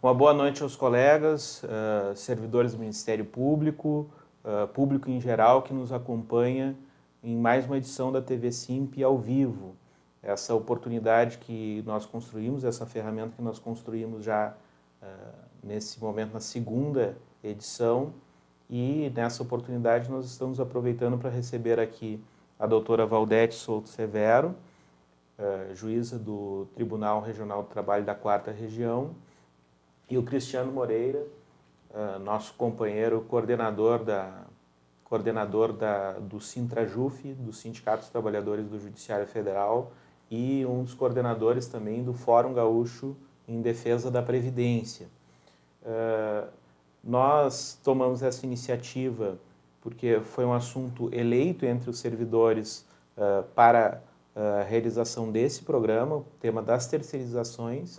Uma boa noite aos colegas, servidores do Ministério Público, público em geral que nos acompanha em mais uma edição da TV Simp ao vivo. Essa oportunidade que nós construímos, essa ferramenta que nós construímos já nesse momento na segunda edição, e nessa oportunidade nós estamos aproveitando para receber aqui a doutora Valdete Souto Severo, juíza do Tribunal Regional do Trabalho da 4ª Região, e o Cristiano Moreira, nosso companheiro coordenador do Sintrajuf, do Sindicato dos Trabalhadores do Judiciário Federal, e um dos coordenadores também do Fórum Gaúcho em Defesa da Previdência. Nós tomamos essa iniciativa porque foi um assunto eleito entre os servidores para a realização desse programa, o tema das terceirizações,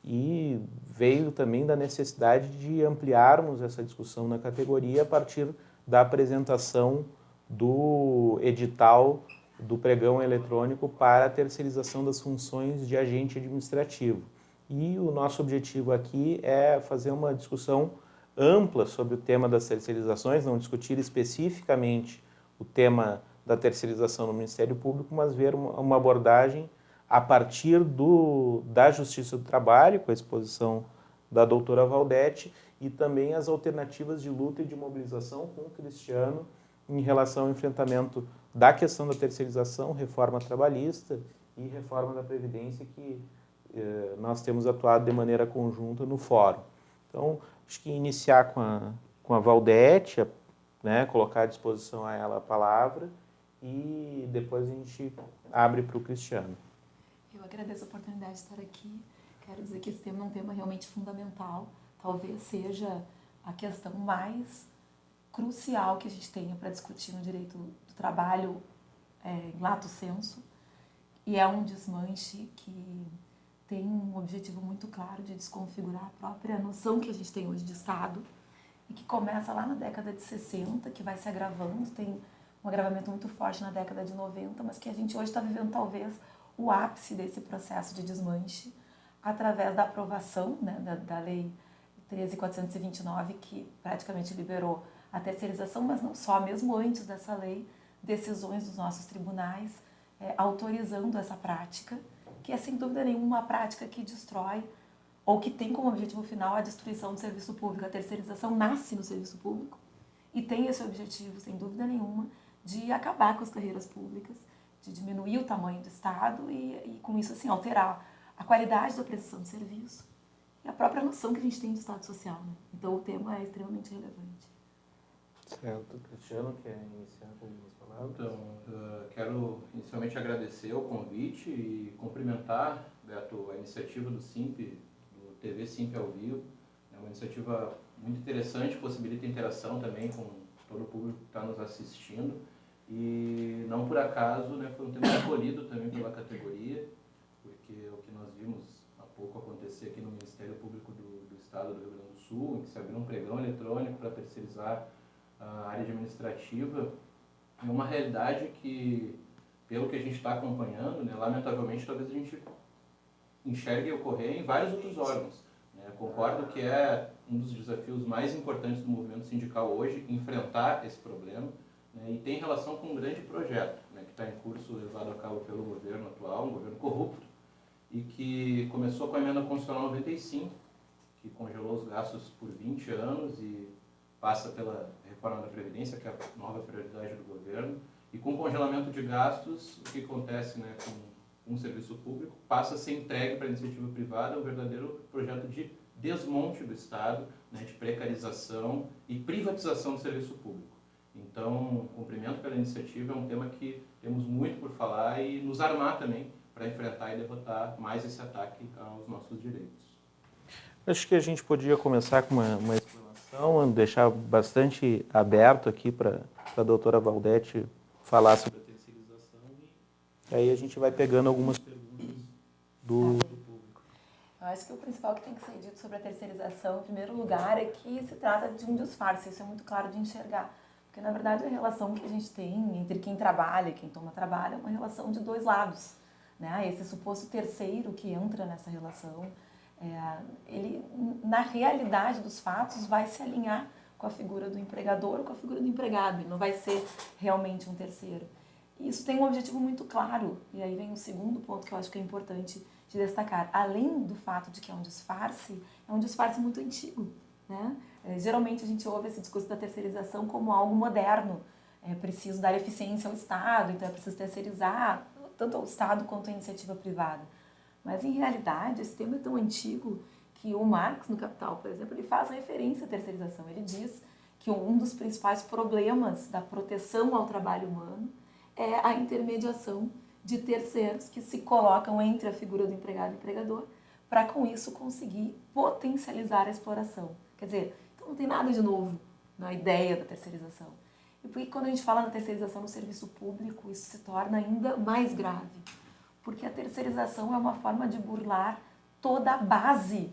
e veio também da necessidade de ampliarmos essa discussão na categoria a partir da apresentação do edital do pregão eletrônico para a terceirização das funções de agente administrativo. E o nosso objetivo aqui é fazer uma discussão ampla sobre o tema das terceirizações, não discutir especificamente o tema da terceirização no Ministério Público, mas ver uma abordagem a partir da Justiça do Trabalho, com a exposição da doutora Valdete, e também as alternativas de luta e de mobilização com o Cristiano em relação ao enfrentamento da questão da terceirização, reforma trabalhista e reforma da Previdência, que nós temos atuado de maneira conjunta no fórum. Então, acho que iniciar com a Valdete, né, colocar à disposição a ela a palavra, e depois a gente abre para o Cristiano. Eu agradeço a oportunidade de estar aqui. Quero dizer que esse tema é um tema realmente fundamental. Talvez seja a questão mais crucial que a gente tenha para discutir no direito do trabalho em lato sensu. E é um desmanche que tem um objetivo muito claro de desconfigurar a própria noção que a gente tem hoje de Estado, e que começa lá na década de 60, que vai se agravando, tem um agravamento muito forte na década de 90, mas que a gente hoje está vivendo talvez o ápice desse processo de desmanche através da aprovação, né, da Lei 13.429, que praticamente liberou a terceirização, mas não só, mesmo antes dessa lei, decisões dos nossos tribunais autorizando essa prática, que é sem dúvida nenhuma uma prática que destrói ou que tem como objetivo final a destruição do serviço público. A terceirização nasce no serviço público e tem esse objetivo, sem dúvida nenhuma, de acabar com as carreiras públicas, de diminuir o tamanho do Estado e com isso, assim, alterar a qualidade da prestação de serviço e a própria noção que a gente tem de Estado social, né? Então, o tema é extremamente relevante. Certo. Cristiano, quer iniciar com algumas palavras? Então, quero inicialmente agradecer o convite e cumprimentar, Beto, a iniciativa do Simp, do TV Simp ao vivo. É uma iniciativa muito interessante, possibilita interação também com todo o público que está nos assistindo. E não por acaso, né, foi um tema escolhido também pela categoria, porque o que nós vimos há pouco acontecer aqui no Ministério Público do Estado do Rio Grande do Sul, em que se abriu um pregão eletrônico para terceirizar a área administrativa, é uma realidade que, pelo que a gente está acompanhando, né, lamentavelmente talvez a gente enxergue ocorrer em vários outros órgãos. Né. Concordo que é um dos desafios mais importantes do movimento sindical hoje, enfrentar esse problema, né, e tem relação com um grande projeto, né, que está em curso levado a cabo pelo governo atual, um governo corrupto, e que começou com a emenda constitucional 95, que congelou os gastos por 20 anos e passa pela reforma da Previdência, que é a nova prioridade do governo, e com o congelamento de gastos, o que acontece, né, com um serviço público, passa a ser entregue para a iniciativa privada, um verdadeiro projeto de desmonte do Estado, né, de precarização e privatização do serviço público. Então, cumprimento pela iniciativa, é um tema que temos muito por falar e nos armar também para enfrentar e derrotar mais esse ataque aos nossos direitos. Acho que a gente podia começar com uma explanação, deixar bastante aberto aqui para a doutora Valdete falar sobre a terceirização, e aí a gente vai pegando algumas perguntas do público. Eu acho que o principal que tem que ser dito sobre a terceirização, em primeiro lugar, é que se trata de um disfarce, isso é muito claro de enxergar. Porque, na verdade, a relação que a gente tem entre quem trabalha e quem toma trabalho é uma relação de dois lados, né? Esse suposto terceiro que entra nessa relação, ele na realidade dos fatos, vai se alinhar com a figura do empregador ou com a figura do empregado, ele não vai ser realmente um terceiro. E isso tem um objetivo muito claro, e aí vem o segundo ponto que eu acho que é importante de destacar. Além do fato de que é um disfarce muito antigo, né? Geralmente a gente ouve esse discurso da terceirização como algo moderno, é preciso dar eficiência ao Estado, então é preciso terceirizar tanto ao Estado quanto à iniciativa privada. Mas, em realidade, esse tema é tão antigo que o Marx, no Capital, por exemplo, ele faz referência à terceirização. Ele diz que um dos principais problemas da proteção ao trabalho humano é a intermediação de terceiros que se colocam entre a figura do empregado e do empregador para, com isso, conseguir potencializar a exploração. Quer dizer, então não tem nada de novo na ideia da terceirização. E por que quando a gente fala na terceirização no serviço público, isso se torna ainda mais grave? Porque a terceirização é uma forma de burlar toda a base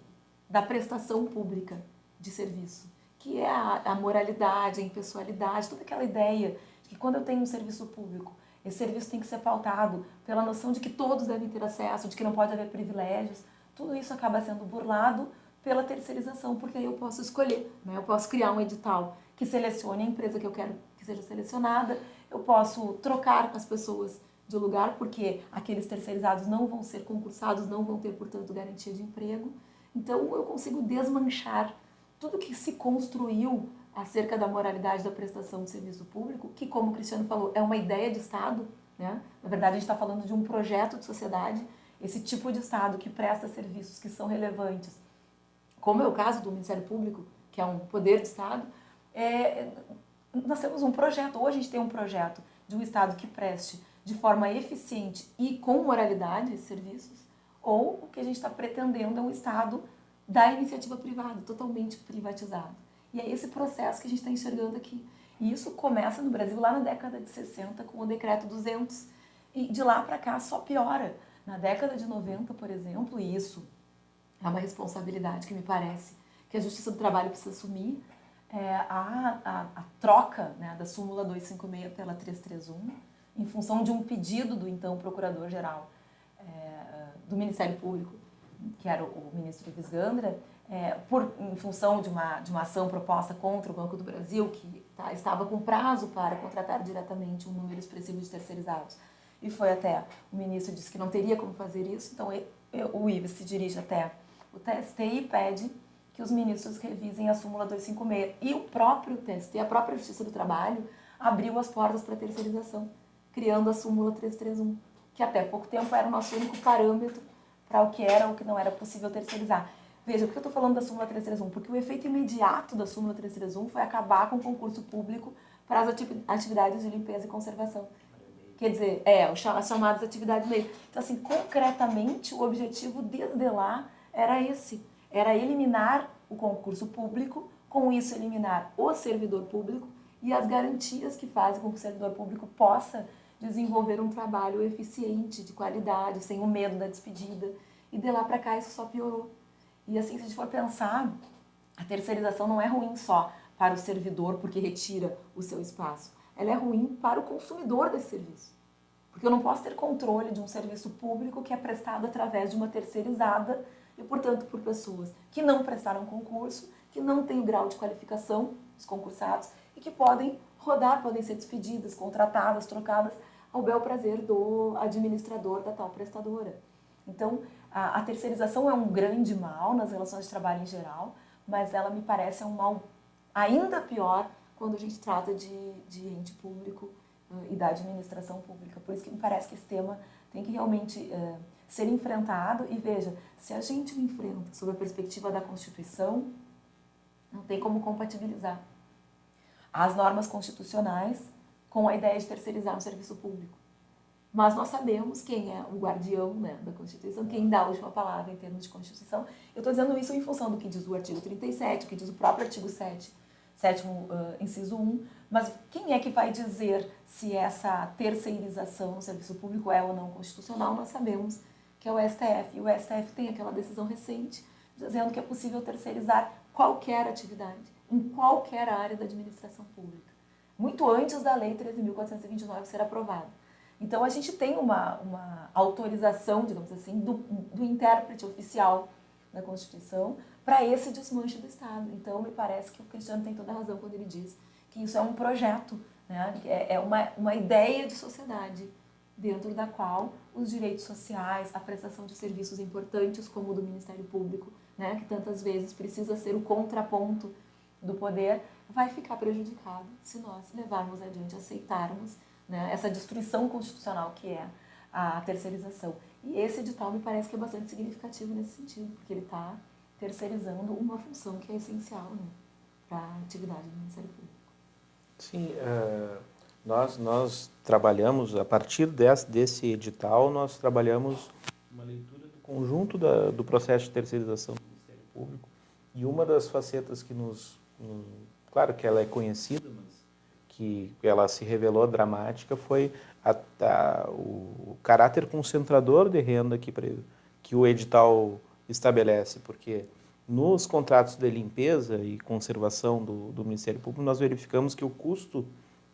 da prestação pública de serviço, que é a moralidade, a impessoalidade, toda aquela ideia de que quando eu tenho um serviço público, esse serviço tem que ser pautado pela noção de que todos devem ter acesso, de que não pode haver privilégios. Tudo isso acaba sendo burlado pela terceirização, porque aí eu posso escolher, né? Eu posso criar um edital que selecione a empresa que eu quero que seja selecionada, eu posso trocar as pessoas de lugar, porque aqueles terceirizados não vão ser concursados, não vão ter, portanto, garantia de emprego. Então, eu consigo desmanchar tudo que se construiu acerca da moralidade da prestação de serviço público, que, como o Cristiano falou, é uma ideia de Estado, né? Na verdade, a gente está falando de um projeto de sociedade, esse tipo de Estado que presta serviços que são relevantes, como é o caso do Ministério Público, que é um poder de Estado, nós temos um projeto, hoje a gente tem um projeto de um Estado que preste de forma eficiente e com moralidade esses serviços, ou o que a gente está pretendendo é um Estado da iniciativa privada, totalmente privatizado. E é esse processo que a gente está enxergando aqui. E isso começa no Brasil lá na década de 60 com o Decreto 200, e de lá para cá só piora. Na década de 90, por exemplo, e isso é uma responsabilidade que me parece que a Justiça do Trabalho precisa assumir, a troca, né, da súmula 256 pela 331, em função de um pedido do então Procurador-Geral do Ministério Público, que era o ministro Ives Gandra, em função de uma ação proposta contra o Banco do Brasil, que estava com prazo para contratar diretamente um número expressivo de terceirizados. E foi até, o ministro disse que não teria como fazer isso, então o Ives se dirige até o TST e pede que os ministros revisem a súmula 256. E o próprio TST, a própria Justiça do Trabalho, abriu as portas para a terceirização, criando a súmula 331, que até pouco tempo era o nosso único parâmetro para o que era ou o que não era possível terceirizar. Veja, por que eu estou falando da súmula 331? Porque o efeito imediato da súmula 331 foi acabar com o concurso público para as atividades de limpeza e conservação. Quer dizer, as chamadas atividades meio. Então, assim, concretamente, o objetivo desde lá era esse. Era eliminar o concurso público, com isso eliminar o servidor público e as garantias que fazem com que o servidor público possa desenvolver um trabalho eficiente, de qualidade, sem o medo da despedida. E de lá para cá isso só piorou. E assim, se a gente for pensar, a terceirização não é ruim só para o servidor porque retira o seu espaço. Ela é ruim para o consumidor desse serviço. Porque eu não posso ter controle de um serviço público que é prestado através de uma terceirizada e, portanto, por pessoas que não prestaram concurso, que não têm o grau de qualificação, os concursados, e que podem rodar, podem ser despedidas, contratadas, trocadas ao bel prazer do administrador da tal prestadora. Então, a terceirização é um grande mal nas relações de trabalho em geral, mas ela me parece um mal ainda pior quando a gente trata de ente público e da administração pública. Por isso que me parece que esse tema tem que realmente ser enfrentado. E veja, se a gente o enfrenta sob a perspectiva da Constituição, não tem como compatibilizar as normas constitucionais com a ideia de terceirizar um serviço público. Mas nós sabemos quem é o guardião, né, da Constituição, quem dá a última palavra em termos de Constituição. Eu estou dizendo isso em função do que diz o artigo 37, o que diz o próprio artigo 7, sétimo inciso 1, mas quem é que vai dizer se essa terceirização no serviço público é ou não constitucional? Nós sabemos que é o STF, e o STF tem aquela decisão recente dizendo que é possível terceirizar qualquer atividade, em qualquer área da administração pública, muito antes da Lei 13.429 ser aprovada. Então, a gente tem uma autorização, digamos assim, do intérprete oficial da Constituição para esse desmanche do Estado. Então, me parece que o Cristiano tem toda a razão quando ele diz que isso é um projeto, né? É uma ideia de sociedade dentro da qual os direitos sociais, a prestação de serviços importantes como o do Ministério Público, né, que tantas vezes precisa ser o contraponto do poder, vai ficar prejudicado se nós levarmos adiante, aceitarmos, né, essa destruição constitucional que é a terceirização. E esse edital me parece que é bastante significativo nesse sentido, porque ele está terceirizando uma função que é essencial, né, para a atividade do Ministério Público. Sim, nós trabalhamos, a partir desse edital, nós trabalhamos uma leitura do conjunto do processo de terceirização do Ministério Público, e uma das facetas que claro que ela é conhecida, mas que ela se revelou dramática, foi o caráter concentrador de renda que o edital estabelece, porque nos contratos de limpeza e conservação do Ministério Público, nós verificamos que o custo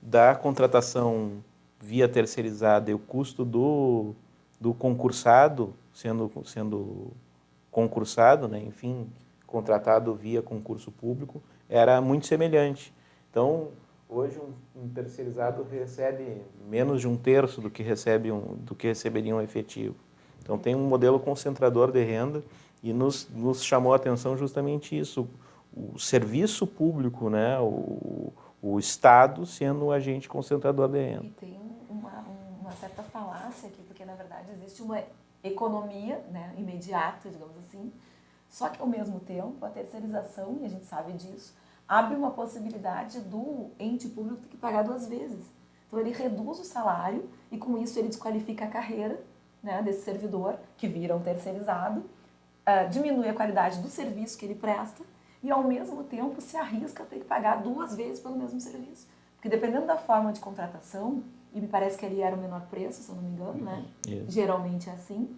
da contratação via terceirizada e o custo do concursado, sendo concursado, né, enfim, contratado via concurso público, era muito semelhante. Então, hoje um terceirizado recebe menos de 1/3 do que receberia um efetivo. Então, tem um modelo concentrador de renda e nos chamou a atenção justamente isso, o serviço público, né, o Estado sendo um agente concentrador de renda. E tem uma certa falácia aqui, porque, na verdade, existe uma economia, né, imediata, digamos assim, só que, ao mesmo tempo, a terceirização, e a gente sabe disso, abre uma possibilidade do ente público ter que pagar 2 vezes. Então, ele reduz o salário e, com isso, ele desqualifica a carreira, né, desse servidor, que vira um terceirizado, diminui a qualidade do serviço que ele presta e, ao mesmo tempo, se arrisca a ter que pagar 2 vezes pelo mesmo serviço. Porque, dependendo da forma de contratação, e me parece que ali era o menor preço, se eu não me engano, né? Geralmente é assim.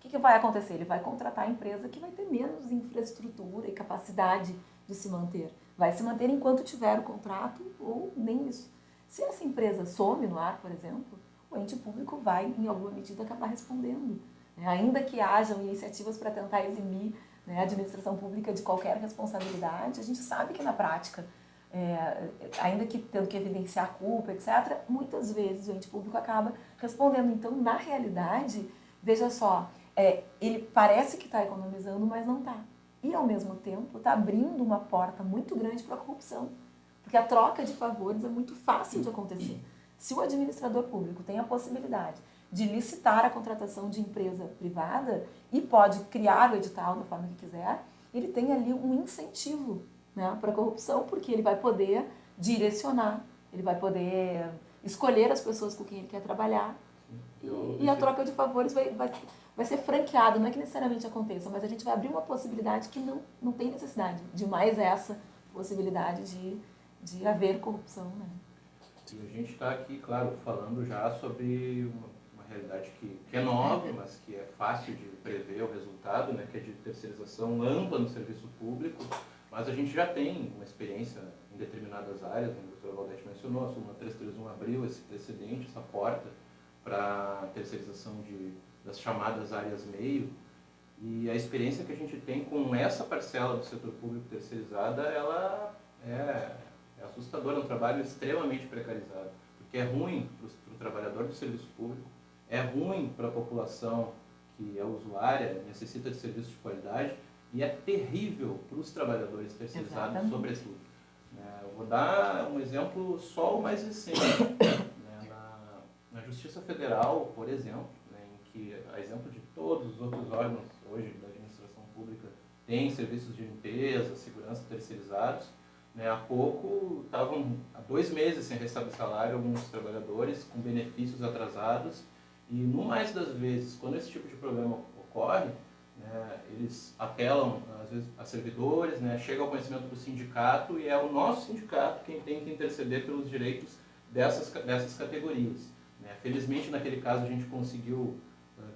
O que vai acontecer? Ele vai contratar a empresa que vai ter menos infraestrutura e capacidade de se manter. Vai se manter enquanto tiver o contrato ou nem isso. Se essa empresa some no ar, por exemplo, o ente público vai, em alguma medida, acabar respondendo. Ainda que hajam iniciativas para tentar eximir, né, a administração pública de qualquer responsabilidade, a gente sabe que na prática, ainda que tendo que evidenciar a culpa, etc., muitas vezes o ente público acaba respondendo. Então, na realidade, veja só, ele parece que está economizando, mas não está. E, ao mesmo tempo, está abrindo uma porta muito grande para a corrupção. Porque a troca de favores é muito fácil de acontecer. Se o administrador público tem a possibilidade de licitar a contratação de empresa privada e pode criar o edital da forma que quiser, ele tem ali um incentivo, né, para a corrupção, porque ele vai poder direcionar, ele vai poder escolher as pessoas com quem ele quer trabalhar e a troca de favores vai ser franqueada. Não é que necessariamente aconteça, mas a gente vai abrir uma possibilidade que não tem necessidade de mais essa possibilidade de haver corrupção, né? E a gente está aqui, claro, falando já sobre uma realidade que é nova, mas que é fácil de prever o resultado, né, que é de terceirização ampla no serviço público, mas a gente já tem uma experiência em determinadas áreas, né, a doutora Valdete mencionou, a súmula 331 abriu esse precedente, essa porta para a terceirização das chamadas áreas meio, e a experiência que a gente tem com essa parcela do setor público terceirizada, ela é assustadora, é um trabalho extremamente precarizado, porque é ruim para o trabalhador do serviço público, é ruim para a população que é usuária, necessita de serviços de qualidade, e é terrível para os trabalhadores terceirizados, exatamente, sobretudo. Eu vou dar um exemplo só o mais recente. Na Justiça Federal, por exemplo, em que, a exemplo de todos os outros órgãos hoje da administração pública, tem serviços de limpeza, segurança terceirizados, há pouco estavam há 2 meses sem receber salário alguns trabalhadores com benefícios atrasados, e no mais das vezes, quando esse tipo de problema ocorre, eles apelam às vezes a servidores, chega ao conhecimento do sindicato, e é o nosso sindicato quem tem que interceder pelos direitos dessas categorias. Felizmente, naquele caso, a gente conseguiu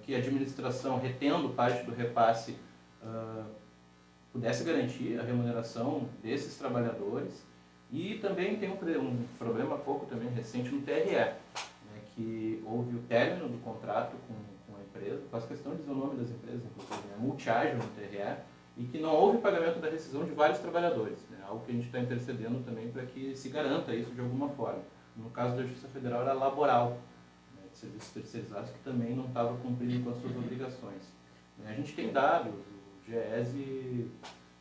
que a administração, retendo parte do repasse, pudesse garantir a remuneração desses trabalhadores. E também tem um problema pouco também recente no TRE, que houve o término do contrato com a empresa, faço questão de dizer o nome das empresas, inclusive, né? Multiagio no TRE, e que não houve pagamento da rescisão de vários trabalhadores, né? Algo que a gente está intercedendo também para que se garanta isso de alguma forma. No caso da Justiça Federal era laboral, né, de serviços terceirizados que também não estava cumprindo com as suas obrigações. A gente tem dados, o GESE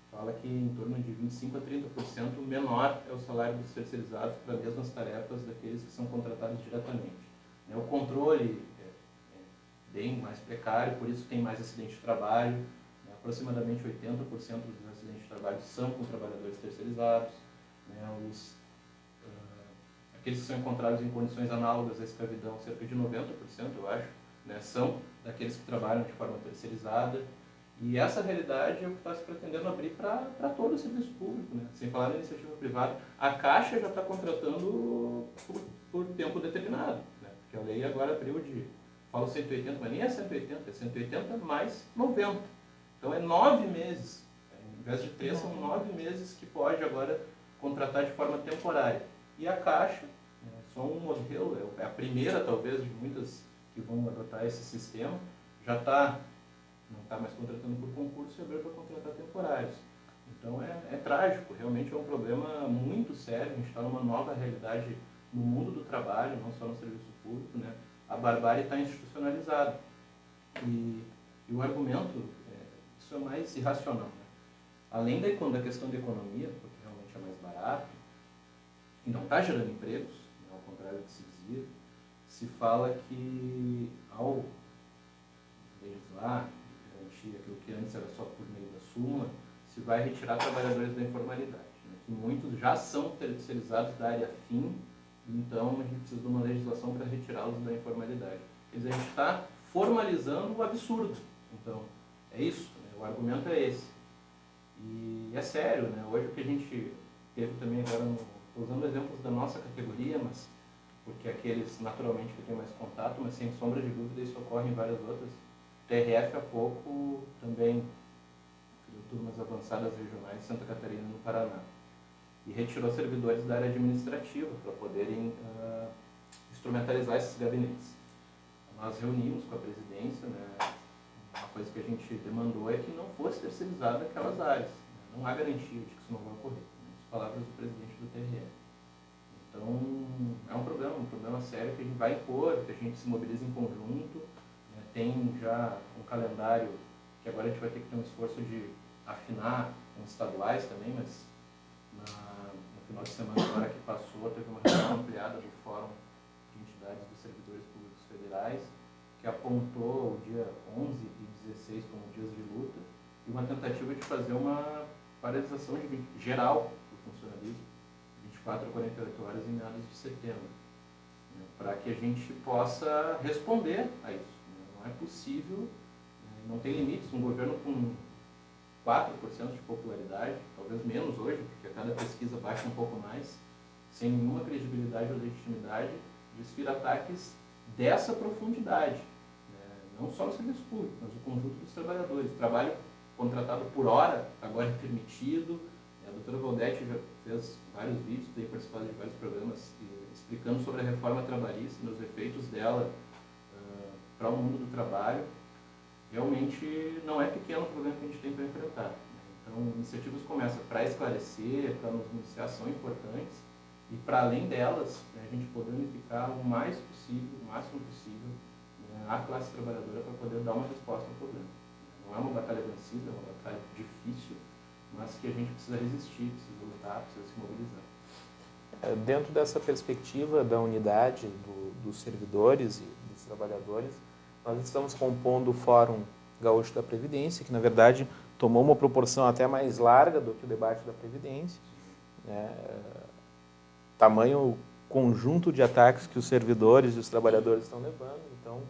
fala que em torno de 25% a 30% menor é o salário dos terceirizados para as mesmas tarefas daqueles que são contratados diretamente. O controle é bem mais precário, por isso tem mais acidente de trabalho. Aproximadamente 80% dos acidentes de trabalho são com trabalhadores terceirizados. Aqueles que são encontrados em condições análogas à escravidão, cerca de 90%, eu acho, são daqueles que trabalham de forma terceirizada. E essa realidade é o que está se pretendendo abrir para todo o serviço público, sem falar na iniciativa privada. A Caixa já está contratando por tempo determinado, porque a lei agora abriu falo 180, mas nem é 180, é 180 mais 90. Então é 9 meses, em vez de 3, são 9 meses que pode agora contratar de forma temporária. E a Caixa, só um modelo, é a primeira talvez de muitas que vão adotar esse sistema, já não está mais contratando por concurso e abriu para contratar temporários. Então é trágico, realmente é um problema muito sério, a gente está numa nova realidade no mundo do trabalho, não só no serviço público, A barbárie está institucionalizada. E o argumento, isso é mais irracional. Além da questão da economia, porque realmente é mais barato, e não está gerando empregos, ao contrário do que se dizia, se fala que ao legislar, garantir aquilo que antes era só por meio da súmula, se vai retirar trabalhadores da informalidade, que muitos já são terceirizados da área fim, então a gente precisa de uma legislação para retirá-los da informalidade. Quer dizer, a gente está formalizando o absurdo. Então, é isso, o argumento é esse. E é sério, hoje o que a gente teve também agora, estou usando exemplos da nossa categoria, mas porque aqueles naturalmente que têm mais contato, mas sem sombra de dúvida isso ocorre em várias outras. O TRF há pouco também criou turmas avançadas regionais de Santa Catarina e no Paraná. E retirou servidores da área administrativa para poderem instrumentalizar esses gabinetes. Nós reunimos com a presidência, uma coisa que a gente demandou é que não fosse terceirizada aquelas áreas. Não há garantia de que isso não vai ocorrer. As palavras do presidente do TRE. Então, é um problema sério que a gente vai impor, que a gente se mobiliza em conjunto. Tem já um calendário que agora a gente vai ter que ter um esforço de afinar com os estaduais também, mas no final de semana agora que passou, teve uma reunião ampliada do Fórum de Entidades dos Servidores Públicos Federais, que apontou o dia 11 e 16 como dias de luta, e uma tentativa de fazer uma paralisação geral do funcionalismo, 24 a 48 horas em meados de setembro, para que a gente possa responder a isso. Não é possível, não tem limites, um governo com 4% de popularidade, talvez menos hoje, porque a cada pesquisa baixa um pouco mais, sem nenhuma credibilidade ou legitimidade, desfira ataques dessa profundidade. Não só no serviço público, mas o conjunto dos trabalhadores. O trabalho contratado por hora agora é permitido. A doutora Valdete já fez vários vídeos, tem participado de vários programas explicando sobre a reforma trabalhista e os efeitos dela para o mundo do trabalho. Realmente não é pequeno o problema que a gente tem para enfrentar. Então, iniciativas como essa, para esclarecer, para nos municiar, são importantes. E para além delas, a gente poder unificar o mais possível, o máximo possível, a classe trabalhadora para poder dar uma resposta ao problema. Não é uma batalha vencida, é uma batalha difícil, mas que a gente precisa resistir, precisa lutar, precisa se mobilizar. Dentro dessa perspectiva da unidade dos servidores e dos trabalhadores, nós estamos compondo o Fórum Gaúcho da Previdência, que na verdade tomou uma proporção até mais larga do que o debate da Previdência. Tamanho conjunto de ataques que os servidores e os trabalhadores estão levando. Então,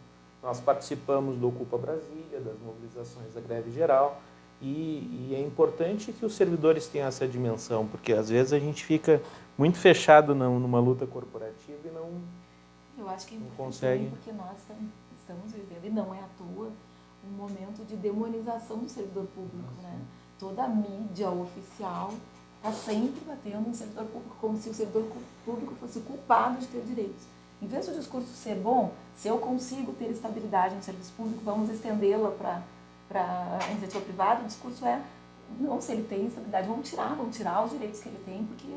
nós participamos do Ocupa Brasília, das mobilizações da greve geral, e é importante que os servidores tenham essa dimensão, porque às vezes a gente fica muito fechado numa luta corporativa e não consegue. Eu acho que é importante porque nós estamos vivendo, e não é à toa, um momento de demonização do servidor público. Toda a mídia oficial está sempre batendo no servidor público, como se o servidor público fosse culpado de ter direitos. Em vez do discurso ser bom, se eu consigo ter estabilidade no serviço público, vamos estendê-la para a iniciativa privada, o discurso é, não, se ele tem estabilidade, vamos tirar os direitos que ele tem, porque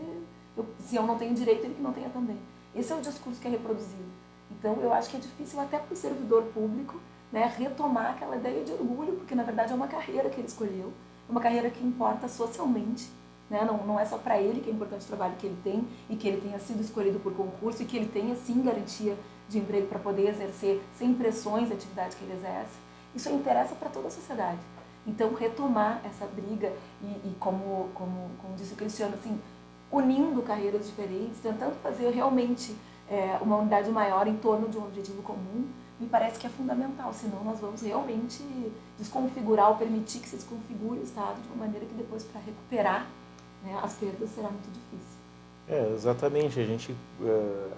se eu não tenho direito, ele que não tenha também. Esse é o discurso que é reproduzido. Então, eu acho que é difícil até para o servidor público, né, retomar aquela ideia de orgulho, porque na verdade é uma carreira que ele escolheu, é uma carreira que importa socialmente, né? Não é só para ele que é importante o trabalho que ele tem e que ele tenha sido escolhido por concurso e que ele tenha sim garantia de emprego para poder exercer sem pressões a atividade que ele exerce. Isso interessa para toda a sociedade. Então, retomar essa briga e como disse o Cristiano, assim, unindo carreiras diferentes, tentando fazer realmente uma unidade maior em torno de um objetivo comum, me parece que é fundamental, senão nós vamos realmente desconfigurar ou permitir que se desconfigure o Estado de uma maneira que depois, para recuperar, né, as perdas, será muito difícil. Exatamente. A gente,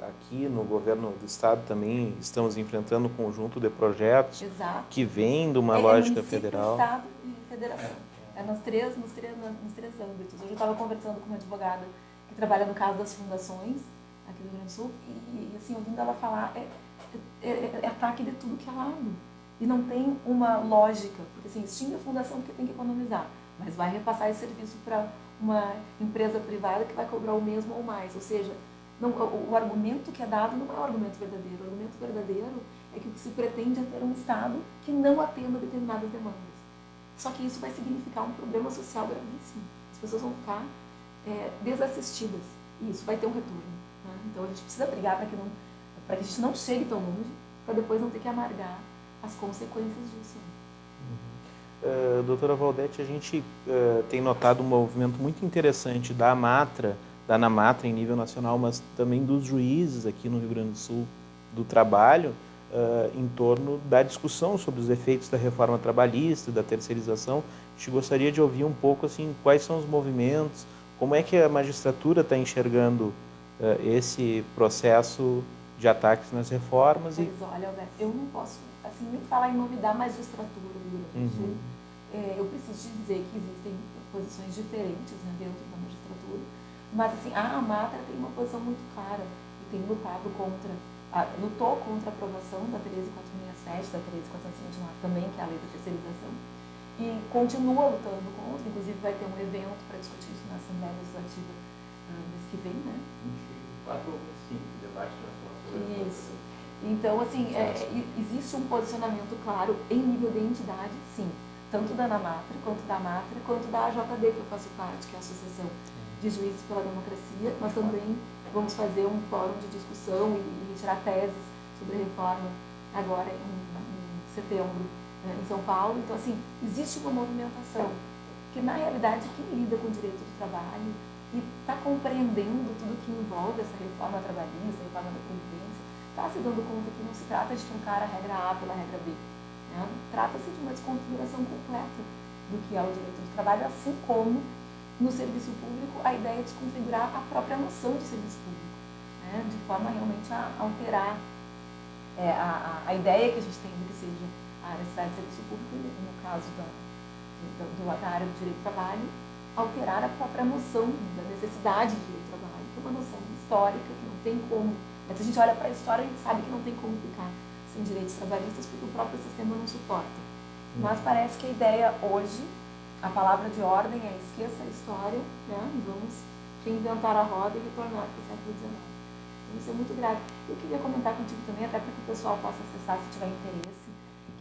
aqui no governo do Estado, também estamos enfrentando um conjunto de projetos Exato. que vêm de uma lógica município, federal. Estado e federação. Nos três âmbitos. Hoje eu estava conversando com uma advogada que trabalha no caso das fundações, aqui do Rio Grande do Sul, e assim, ouvindo ela falar, é ataque de tudo que é lado. E não tem uma lógica, porque assim, extingue a fundação porque tem que economizar, mas vai repassar esse serviço para uma empresa privada que vai cobrar o mesmo ou mais. Ou seja, o argumento que é dado não é o argumento verdadeiro. O argumento verdadeiro é que o que se pretende é ter um Estado que não atenda a determinadas demandas. Só que isso vai significar um problema social gravíssimo. As pessoas vão ficar desassistidas e isso vai ter um retorno. Né? Então a gente precisa brigar para que a gente não chegue tão longe, para depois não ter que amargar as consequências disso. Doutora Valdete, a gente tem notado um movimento muito interessante da ANAMATRA em nível nacional, mas também dos juízes aqui no Rio Grande do Sul do trabalho, em torno da discussão sobre os efeitos da reforma trabalhista, da terceirização. A gente gostaria de ouvir um pouco assim, quais são os movimentos, como é que a magistratura está enxergando esse processo de ataques nas reformas. Olha, Alberto, eu não posso assim, nem falar em nome da magistratura do Rio Grande do Sul. Eu preciso te dizer que existem posições diferentes, né, dentro da magistratura, mas assim, a ANAMATRA tem uma posição muito clara e tem lutou contra a aprovação da 13.467, da 13.429 também, que é a lei da terceirização, e continua lutando contra, inclusive vai ter um evento para discutir isso na Assembleia Legislativa mês que vem, né? 24 ou 25, debate nacional. Isso. Então, assim, existe um posicionamento claro em nível de entidade, sim, tanto da ANAMATRA, quanto da AMATRA, quanto da AJD, que eu faço parte, que é a Associação de Juízes pela Democracia. Nós também vamos fazer um fórum de discussão e retirar teses sobre a reforma agora em setembro, em São Paulo. Então, assim, existe uma movimentação que, na realidade, quem lida com o direito do trabalho e está compreendendo tudo que envolve essa reforma trabalhista, a reforma da Previdência, está se dando conta que não se trata de trocar a regra A pela regra B. Né? Trata-se de uma desconfiguração completa do que é o direito do trabalho, assim como no serviço público a ideia é desconfigurar a própria noção de serviço público, né? De forma realmente a alterar a ideia que a gente tem do que seja a necessidade de serviço público, no caso da área do direito do trabalho, alterar a própria noção da necessidade de direito do trabalho, que é uma noção histórica, que não tem como. Mas se a gente olha para a história, a gente sabe que não tem como ficar sem direitos trabalhistas, porque o próprio sistema não suporta. Mas parece que a ideia hoje, a palavra de ordem é esqueça a história, né, e vamos reinventar a roda e retornar para o século XIX. Então isso é muito grave. Eu queria comentar contigo também, até para que o pessoal possa acessar se tiver interesse,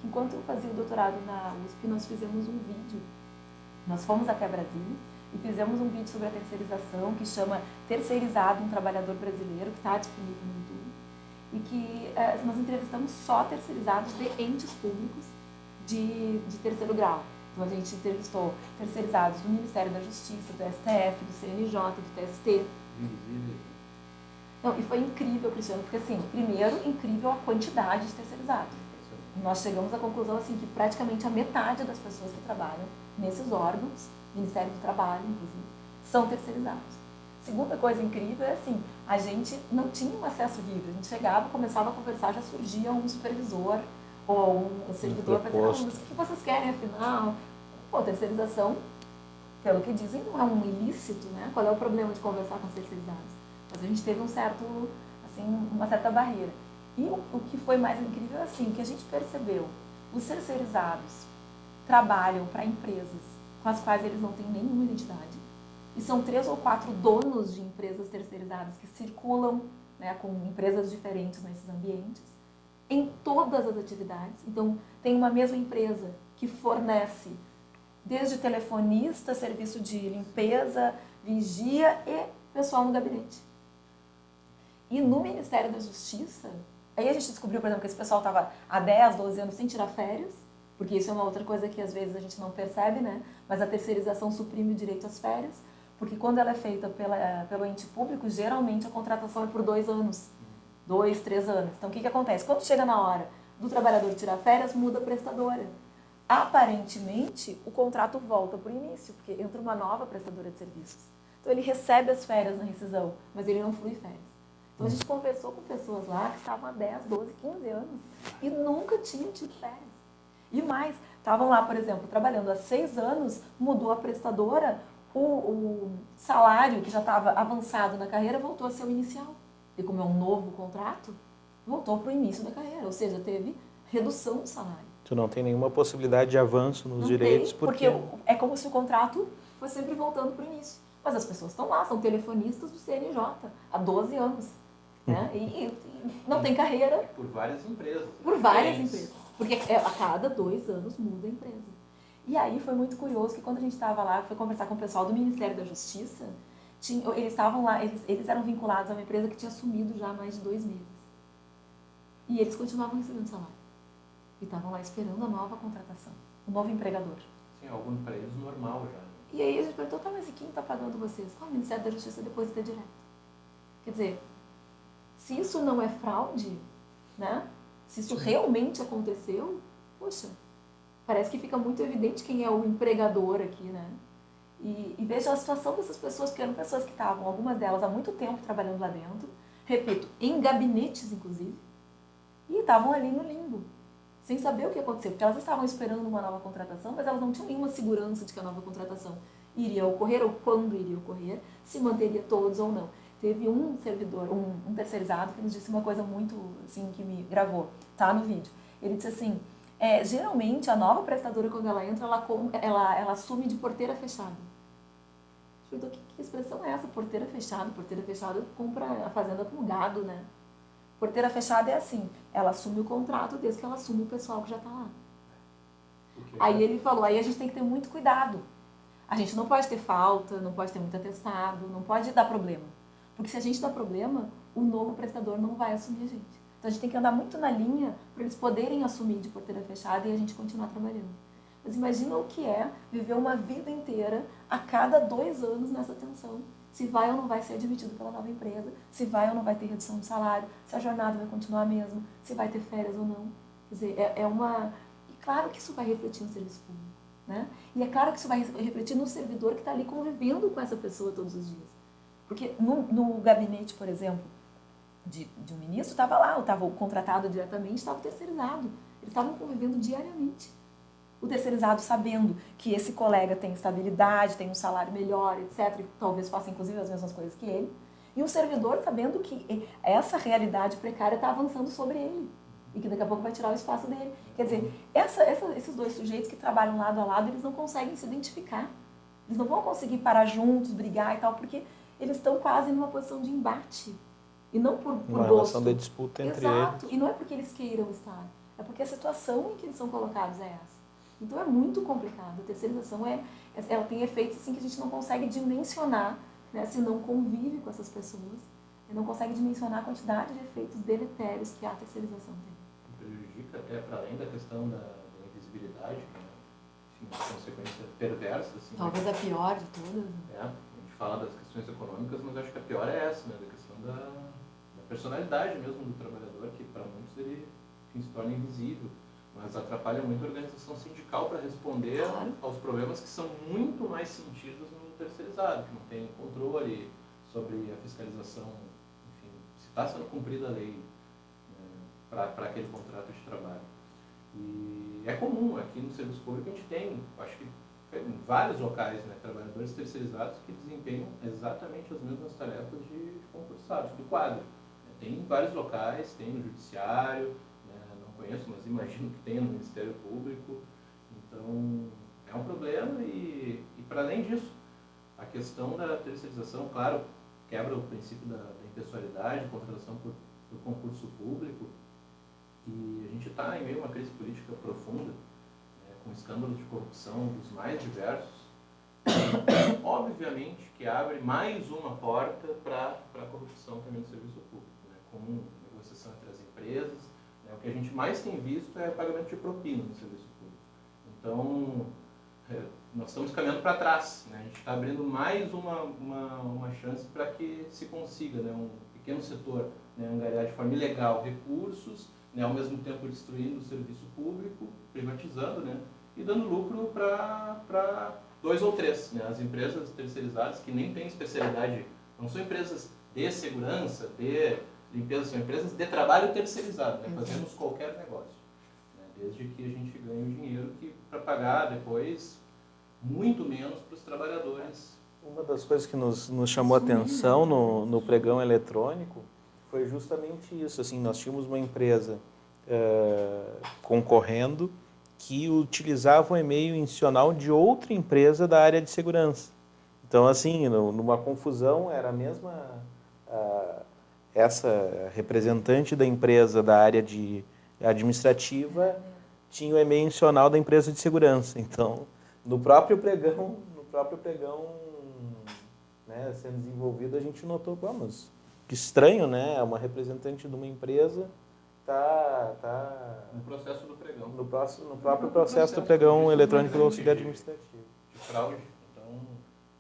que enquanto eu fazia o doutorado na USP, nós fizemos um vídeo. Nós fomos até Brasília e fizemos um vídeo sobre a terceirização, que chama Terceirizado, um Trabalhador Brasileiro, que está disponível no YouTube, e que nós entrevistamos só terceirizados de entes públicos de terceiro grau. Então a gente entrevistou terceirizados do Ministério da Justiça, do STF, do CNJ, do TST. Não, e foi incrível, Cristiano, porque assim, primeiro, incrível a quantidade de terceirizados. Nós chegamos à conclusão assim, que praticamente a metade das pessoas que trabalham nesses órgãos, Ministério do Trabalho, inclusive, são terceirizados. Segunda coisa incrível é assim, a gente não tinha um acesso livre. A gente chegava, começava a conversar, já surgia um supervisor ou um servidor para dizer, mas o que vocês querem afinal? Pô, terceirização, pelo que dizem, não é um ilícito, né? Qual é o problema de conversar com os terceirizados? Mas a gente teve um certo, assim, uma certa barreira. E o que foi mais incrível é assim, que a gente percebeu, os terceirizados trabalham para empresas com as quais eles não têm nenhuma identidade, e são 3 ou 4 donos de empresas terceirizadas que circulam, né, com empresas diferentes nesses ambientes, em todas as atividades. Então, tem uma mesma empresa que fornece desde telefonista, serviço de limpeza, vigia e pessoal no gabinete. E no Ministério da Justiça, aí a gente descobriu, por exemplo, que esse pessoal estava há 10, 12 anos sem tirar férias, porque isso é uma outra coisa que às vezes a gente não percebe, né? Mas a terceirização suprime o direito às férias, porque quando ela é feita pelo ente público, geralmente a contratação é por 2 anos, 2, 3 anos. Então o que acontece? Quando chega na hora do trabalhador tirar férias, muda a prestadora. Aparentemente, o contrato volta para o início, porque entra uma nova prestadora de serviços. Então ele recebe as férias na rescisão, mas ele não flui férias. Então a gente conversou com pessoas lá que estavam há 10, 12, 15 anos e nunca tinham tido férias. E mais, estavam lá, por exemplo, trabalhando há 6 anos, mudou a prestadora, o salário que já estava avançado na carreira voltou a ser o inicial. E como é um novo contrato, voltou para o início da carreira, ou seja, teve redução do salário. Tu não tem nenhuma possibilidade de avanço nos direitos, porque é como se o contrato fosse sempre voltando para o início. Mas as pessoas estão lá, são telefonistas do CNJ há 12 anos. Né? E não tem carreira. Por várias empresas. Por várias empresas. Porque a cada 2 anos muda a empresa. E aí foi muito curioso que quando a gente estava lá, foi conversar com o pessoal do Ministério da Justiça, eles estavam lá, eles eram vinculados a uma empresa que tinha sumido já há mais de 2 meses. E eles continuavam recebendo salário. E estavam lá esperando a nova contratação, o novo empregador. Sim, algum para eles normal já. E aí a gente perguntou, tá, mas e quem está pagando vocês? Ah, o Ministério da Justiça deposita direto. Quer dizer, se isso não é fraude, né? Se isso realmente aconteceu, poxa, parece que fica muito evidente quem é o empregador aqui, né? E veja a situação dessas pessoas, porque eram pessoas que estavam, algumas delas, há muito tempo trabalhando lá dentro, repito, em gabinetes, inclusive, e estavam ali no limbo, sem saber o que aconteceu, porque elas estavam esperando uma nova contratação, mas elas não tinham nenhuma segurança de que a nova contratação iria ocorrer, ou quando iria ocorrer, se manteria todos ou não. Teve um servidor, um terceirizado, que nos disse uma coisa muito, assim, que me gravou, tá no vídeo. Ele disse assim, geralmente a nova prestadora, quando ela entra, ela assume de porteira fechada. Eu falei, que expressão é essa? Porteira fechada? Porteira fechada compra a fazenda com gado, né? Porteira fechada é assim, ela assume o contrato desde que ela assume o pessoal que já está lá. Aí ele falou, aí a gente tem que ter muito cuidado. A gente não pode ter falta, não pode ter muito atestado, não pode dar problema. Porque se a gente dá problema, o novo prestador não vai assumir a gente. Então a gente tem que andar muito na linha para eles poderem assumir de porteira fechada e a gente continuar trabalhando. Mas imagina o que é viver uma vida inteira, a cada 2 anos nessa tensão. Se vai ou não vai ser admitido pela nova empresa, se vai ou não vai ter redução de salário, se a jornada vai continuar a mesma, se vai ter férias ou não. Quer dizer, E claro que isso vai refletir no serviço público, né? E é claro que isso vai refletir no servidor que está ali convivendo com essa pessoa todos os dias. Porque no gabinete, por exemplo, de um ministro, estava lá, estava contratado diretamente, estava terceirizado. Eles estavam convivendo diariamente. O terceirizado sabendo que esse colega tem estabilidade, tem um salário melhor, etc., e talvez faça inclusive as mesmas coisas que ele. E o servidor sabendo que essa realidade precária está avançando sobre ele e que daqui a pouco vai tirar o espaço dele. Quer dizer, esses 2 sujeitos que trabalham lado a lado, eles não conseguem se identificar. Eles não vão conseguir parar juntos, brigar e tal, porque eles estão quase numa posição de embate. E não por uma gosto. relação de disputa entre Exato. eles. E não é porque eles queiram estar, é porque a situação em que eles são colocados é essa. Então é muito complicado. A terceirização ela tem efeitos assim que a gente não consegue dimensionar, né, se não convive com essas pessoas. E não consegue dimensionar a quantidade de efeitos deletérios que a terceirização tem. Prejudica até para além da questão da invisibilidade, né? Enfim, uma consequência perversa. Assim, talvez a pior de todas. A gente fala das questões econômicas, mas acho que a pior é essa, né? Da questão da personalidade mesmo do trabalhador, que para muitos ele se torna invisível. Mas atrapalha muito a organização sindical para responder aos problemas que são muito mais sentidos no terceirizado, que não tem controle sobre a fiscalização, enfim, se está sendo cumprida a lei, né, para aquele contrato de trabalho. E é comum, aqui no serviço público a gente tem, acho que em vários locais, né, trabalhadores terceirizados que desempenham exatamente as mesmas tarefas de concursados, do quadro. Tem em vários locais, tem no Judiciário, né, não conheço, mas imagino que tenha no Ministério Público. Então, é um problema e para além disso, a questão da terceirização, claro, quebra o princípio da impessoalidade, contratação por concurso público, e a gente está em meio a uma crise política profunda, né, com escândalos de corrupção dos mais diversos, e, obviamente que abre mais uma porta para a corrupção também no serviço público, né, com negociação entre as empresas. Né, o que a gente mais tem visto é pagamento de propina no serviço público. Então, nós estamos caminhando para trás, né? A gente está abrindo mais uma chance para que se consiga, né, um pequeno setor, né, angariar de forma ilegal recursos, né, ao mesmo tempo destruindo o serviço público, privatizando, né, e dando lucro para 2 ou 3. Né, as empresas terceirizadas que nem têm especialidade, não são empresas de segurança, de limpeza, são empresas de trabalho terceirizado, né, fazemos qualquer negócio. Desde que a gente ganhe o dinheiro para pagar depois muito menos para os trabalhadores. Uma das coisas que nos chamou a atenção no pregão eletrônico foi justamente isso. Assim, nós tínhamos uma empresa concorrendo que utilizava o e-mail institucional de outra empresa da área de segurança. Então, assim, numa confusão, era a mesma... essa representante da empresa da área administrativa tinha o e-mail institucional da empresa de segurança. Então, no próprio pregão, né, sendo desenvolvido, a gente notou, mas que estranho, né? Uma representante de uma empresa no processo do pregão. No próprio processo do pregão eletrônico do auxílio administrativo. De fraude. Então,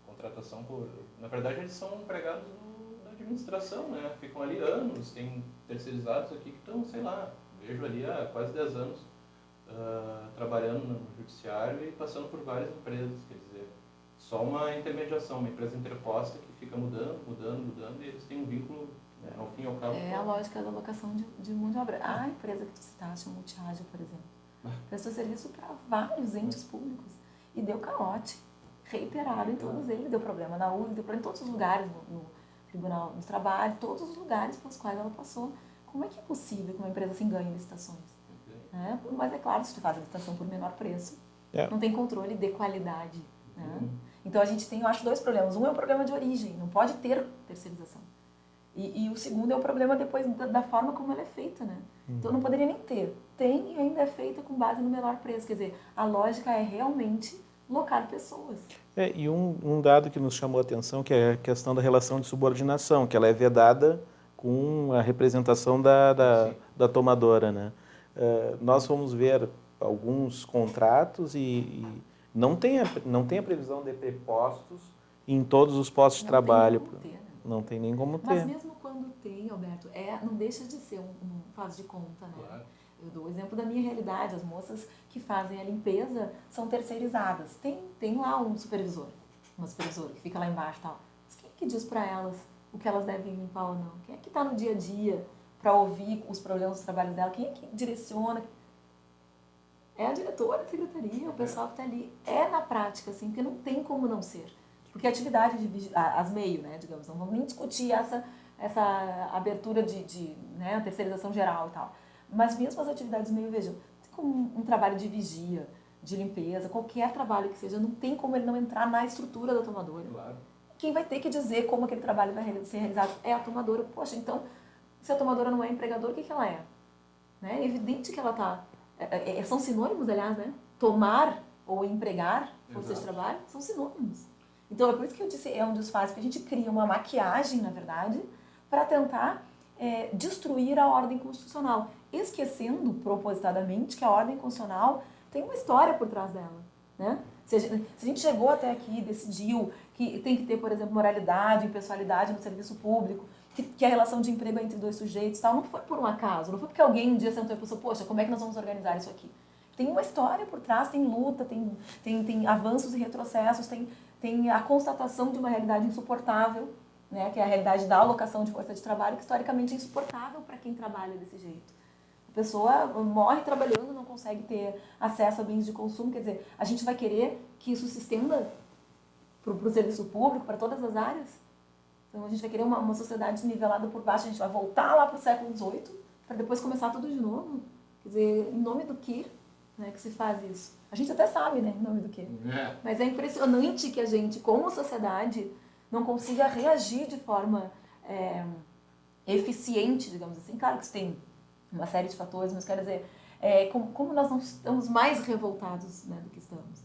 contratação por... Na verdade, eles são empregados da administração, né? Ficam ali anos, tem terceirizados aqui que estão, sei lá, vejo ali há quase 10 anos trabalhando no judiciário e passando por várias empresas, quer dizer, só uma intermediação, uma empresa interposta que fica mudando, e eles têm um vínculo, né, ao fim e ao cabo. É a lógica da alocação de mão de obra. A empresa que tu citaste, a Multiágil, por exemplo, prestou serviço para vários entes públicos e deu calote, reiterado em todos eles, deu problema na URSS, deu problema em todos os lugares, no Tribunal do Trabalho, todos os lugares pelos quais ela passou. Como é que é possível que uma empresa assim ganhe licitações? Né? Mas é claro, se tu faz a licitação por menor preço, não tem controle de qualidade. Né? Então a gente tem, eu acho, 2 problemas. Um é o problema de origem, não pode ter terceirização. E o segundo é o problema depois da forma como ela é feita. Né? Então não poderia nem ter. Tem e ainda é feita com base no menor preço. Quer dizer, a lógica é realmente locar pessoas. E um dado que nos chamou a atenção, que é a questão da relação de subordinação, que ela é vedada com a representação da tomadora, né? Nós vamos ver alguns contratos e não tem a previsão de ter postos em todos os postos de trabalho. Não tem nem como ter. Mas mesmo quando tem, Alberto, não deixa de ser um faz de conta, né? Claro. Eu dou o exemplo da minha realidade, as moças que fazem a limpeza são terceirizadas. Tem lá uma supervisora que fica lá embaixo e tal. Mas quem é que diz para elas o que elas devem limpar ou não? Quem é que está no dia a dia para ouvir os problemas do trabalho dela? Quem é que direciona? É a diretora da secretaria, o pessoal que está ali. É na prática, assim, porque não tem como não ser. Porque a atividade as meio, né, digamos, não vamos nem discutir essa abertura né, a terceirização geral e tal. Mas mesmo as atividades meio, vejam, como um trabalho de vigia, de limpeza, qualquer trabalho que seja, não tem como ele não entrar na estrutura da tomadora. Claro. Quem vai ter que dizer como aquele trabalho vai ser realizado é a tomadora. Poxa, então, se a tomadora não é empregadora, o que ela é? Né? É evidente que ela está... são sinônimos, aliás, né? Tomar ou empregar força de trabalho são sinônimos. Então, é por isso que eu disse, é um desfase, porque a gente cria uma maquiagem, na verdade, para tentar destruir a ordem constitucional, esquecendo propositadamente que a ordem constitucional tem uma história por trás dela. Né? Se a gente chegou até aqui e decidiu que tem que ter, por exemplo, moralidade, impessoalidade no serviço público, que a relação de emprego é entre 2 sujeitos, tal, não foi por um acaso, não foi porque alguém um dia sentou e pensou, poxa, como é que nós vamos organizar isso aqui? Tem uma história por trás, tem luta, tem avanços e retrocessos, tem a constatação de uma realidade insuportável, né, que é a realidade da alocação de força de trabalho, que historicamente é insuportável para quem trabalha desse jeito. A pessoa morre trabalhando, não consegue ter acesso a bens de consumo, quer dizer, a gente vai querer que isso se estenda para o serviço público, para todas as áreas? Então a gente vai querer uma sociedade nivelada por baixo, a gente vai voltar lá para o século XVIII para depois começar tudo de novo. Quer dizer, em nome do quê, né, que se faz isso? A gente até sabe, né, em nome do quê. Mas é impressionante que a gente, como sociedade, não consiga reagir de forma eficiente, digamos assim. Claro que isso tem uma série de fatores, mas quero dizer, como nós não estamos mais revoltados, né, do que estamos.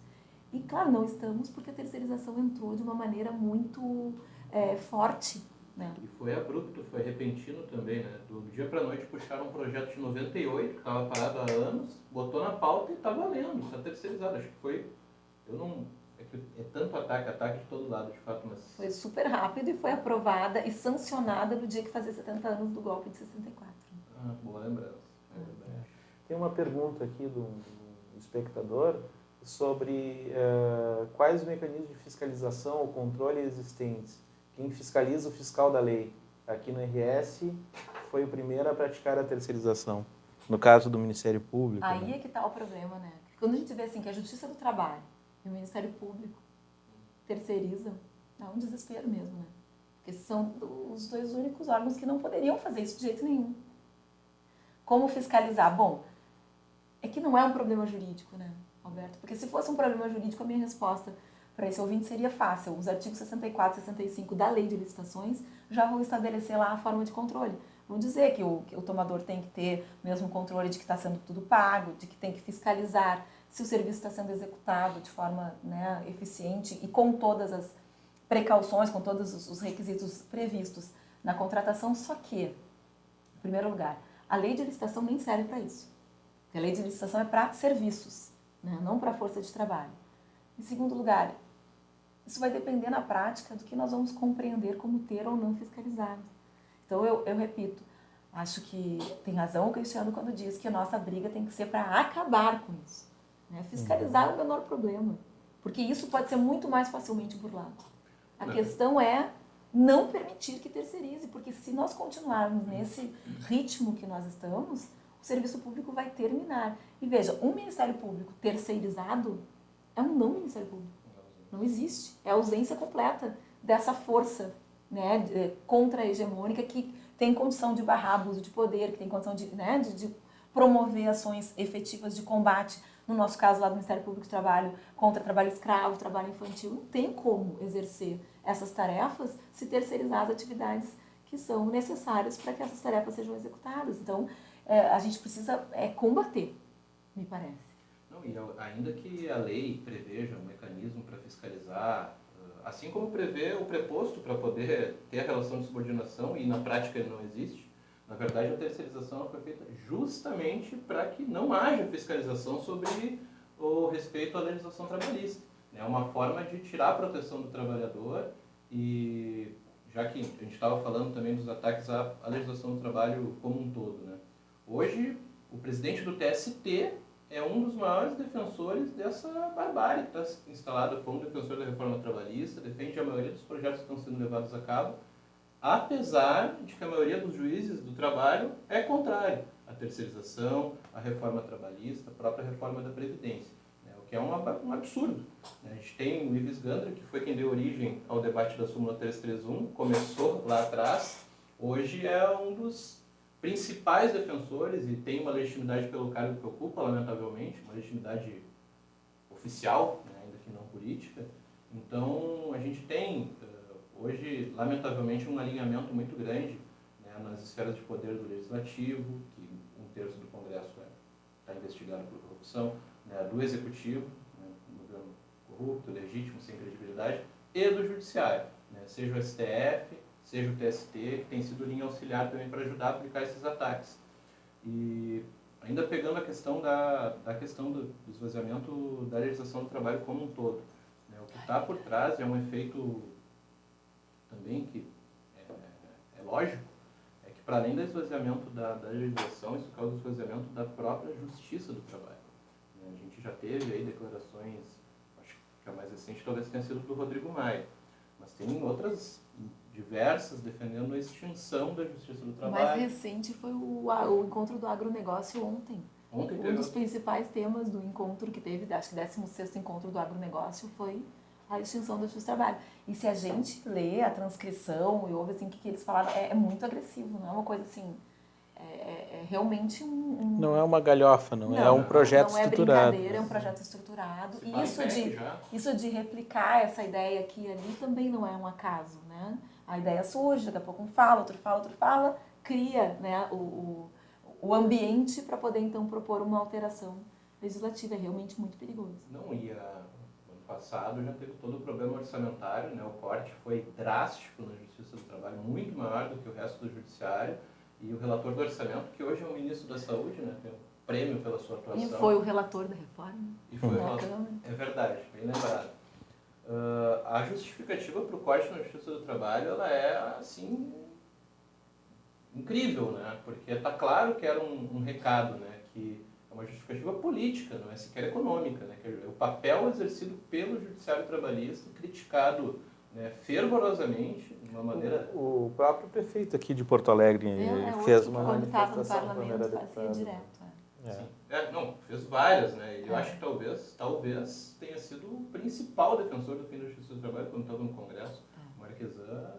E claro, não estamos porque a terceirização entrou de uma maneira muito forte, né? E foi abrupto, foi repentino também, né? Do dia para a noite puxaram um projeto de 98, que estava parado há anos, botou na pauta e está valendo, está terceirizado. Acho que foi... É tanto ataque de todo lado, de fato, mas... Foi super rápido e foi aprovada e sancionada no dia que fazia 70 anos do golpe de 64. Ah, boa lembrança. É verdade. Tem uma pergunta aqui do espectador sobre quais os mecanismos de fiscalização ou controle existentes. Quem fiscaliza o fiscal da lei? Aqui no RS foi o primeiro a praticar a terceirização, no caso do Ministério Público. Aí né? é que está o problema, né? Quando a gente vê assim que a Justiça do Trabalho e o Ministério Público terceirizam, dá um desespero mesmo, né? Porque são os dois únicos órgãos que não poderiam fazer isso de jeito nenhum. Como fiscalizar? Bom, é que não é um problema jurídico, né, Alberto? Porque se fosse um problema jurídico, a minha resposta para esse ouvinte seria fácil. Os artigos 64 e 65 da Lei de Licitações já vão estabelecer lá a forma de controle. Vão dizer que o tomador tem que ter o mesmo controle de que está sendo tudo pago, de que tem que fiscalizar se o serviço está sendo executado de forma, né, eficiente e com todas as precauções, com todos os requisitos previstos na contratação. Só que, em primeiro lugar, a Lei de Licitação nem serve para isso. Porque a Lei de Licitação é para serviços, né, não para força de trabalho. Em segundo lugar, isso vai depender na prática do que nós vamos compreender como ter ou não fiscalizado. Então, eu repito, acho que tem razão o Cristiano quando diz que a nossa briga tem que ser para acabar com isso. Né? Fiscalizar é o menor problema, porque isso pode ser muito mais facilmente burlado. A questão é não permitir que terceirize, porque se nós continuarmos nesse ritmo que nós estamos, o serviço público vai terminar. E veja, um Ministério Público terceirizado é um não Ministério Público. Não existe. É a ausência completa dessa força, né, contra-hegemônica que tem condição de barrar abuso de poder, que tem condição de promover ações efetivas de combate, no nosso caso lá do Ministério Público de Trabalho, contra trabalho escravo, trabalho infantil. Não tem como exercer essas tarefas se terceirizar as atividades que são necessárias para que essas tarefas sejam executadas. Então, a gente precisa combater, me parece. Não, e ainda que a lei preveja um mecanismo para fiscalizar, assim como prevê o preposto para poder ter a relação de subordinação, e na prática ele não existe, na verdade a terceirização foi feita justamente para que não haja fiscalização sobre o respeito à legislação trabalhista. É uma forma de tirar a proteção do trabalhador, e já que a gente estava falando também dos ataques à legislação do trabalho como um todo, né? Hoje, o presidente do TST é um dos maiores defensores dessa barbárie que está instalada. Foi um defensor da reforma trabalhista, defende a maioria dos projetos que estão sendo levados a cabo, apesar de que a maioria dos juízes do trabalho é contrário à terceirização, à reforma trabalhista, à própria reforma da Previdência, né? O que é um absurdo, né? A gente tem o Ives Gandra, que foi quem deu origem ao debate da súmula 331, começou lá atrás, hoje é um dos principais defensores e tem uma legitimidade pelo cargo que ocupa, lamentavelmente, uma legitimidade oficial, né, ainda que não política. Então, a gente tem hoje, lamentavelmente, um alinhamento muito grande, né, nas esferas de poder do Legislativo, que 1/3 do Congresso está investigado por corrupção, né, do Executivo, né, um governo corrupto, legítimo, sem credibilidade, e do Judiciário, né, seja o STF, seja o TST, que tem sido linha auxiliar também para ajudar a aplicar esses ataques. E ainda pegando a questão da questão do esvaziamento da legislação do trabalho como um todo, né, o que está por trás é um efeito também que é lógico, é que para além do esvaziamento da legislação, isso causa o esvaziamento da própria justiça do trabalho. Né, a gente já teve aí declarações, acho que a mais recente talvez tenha sido do Rodrigo Maia, mas tem outras diversas defendendo a extinção da justiça do O trabalho. mais recente foi o encontro do agronegócio ontem. Um dos principais temas do encontro que teve, acho que 16º encontro do agronegócio, foi a a extinção da Justiça do Trabalho. E se a gente lê a transcrição e ouve assim, o que eles falaram, é muito agressivo, não é uma coisa assim, é realmente Não é uma galhofa, não é um projeto estruturado. Não é brincadeira, é um projeto estruturado. E isso de replicar essa ideia aqui e ali também não é um acaso, né? A ideia surge, daqui a pouco um fala, outro fala, cria, né, o ambiente para poder então propor uma alteração legislativa. É realmente muito perigoso. Não ia. Ano passado já teve todo o problema orçamentário, né? O corte foi drástico na Justiça do Trabalho, muito maior do que o resto do Judiciário. E o relator do orçamento, que hoje é o ministro da Saúde, né? Tem um prêmio pela sua atuação. E foi o relator da reforma. E foi o relator. É verdade, bem lembrado. A justificativa para o corte na Justiça do Trabalho, ela é, assim, incrível, né? Porque está claro que era um recado, né? Que é uma justificativa política, não é sequer econômica, né? Que é o papel exercido pelo Judiciário Trabalhista, criticado, né, fervorosamente, de uma maneira... O próprio prefeito aqui de Porto Alegre fez uma manifestação. Quando estava no parlamento, fazia direto. Não, fez várias, né? E eu acho que talvez tenha sido o principal defensor do fim da Justiça do Trabalho quando estava no Congresso. Marquesan,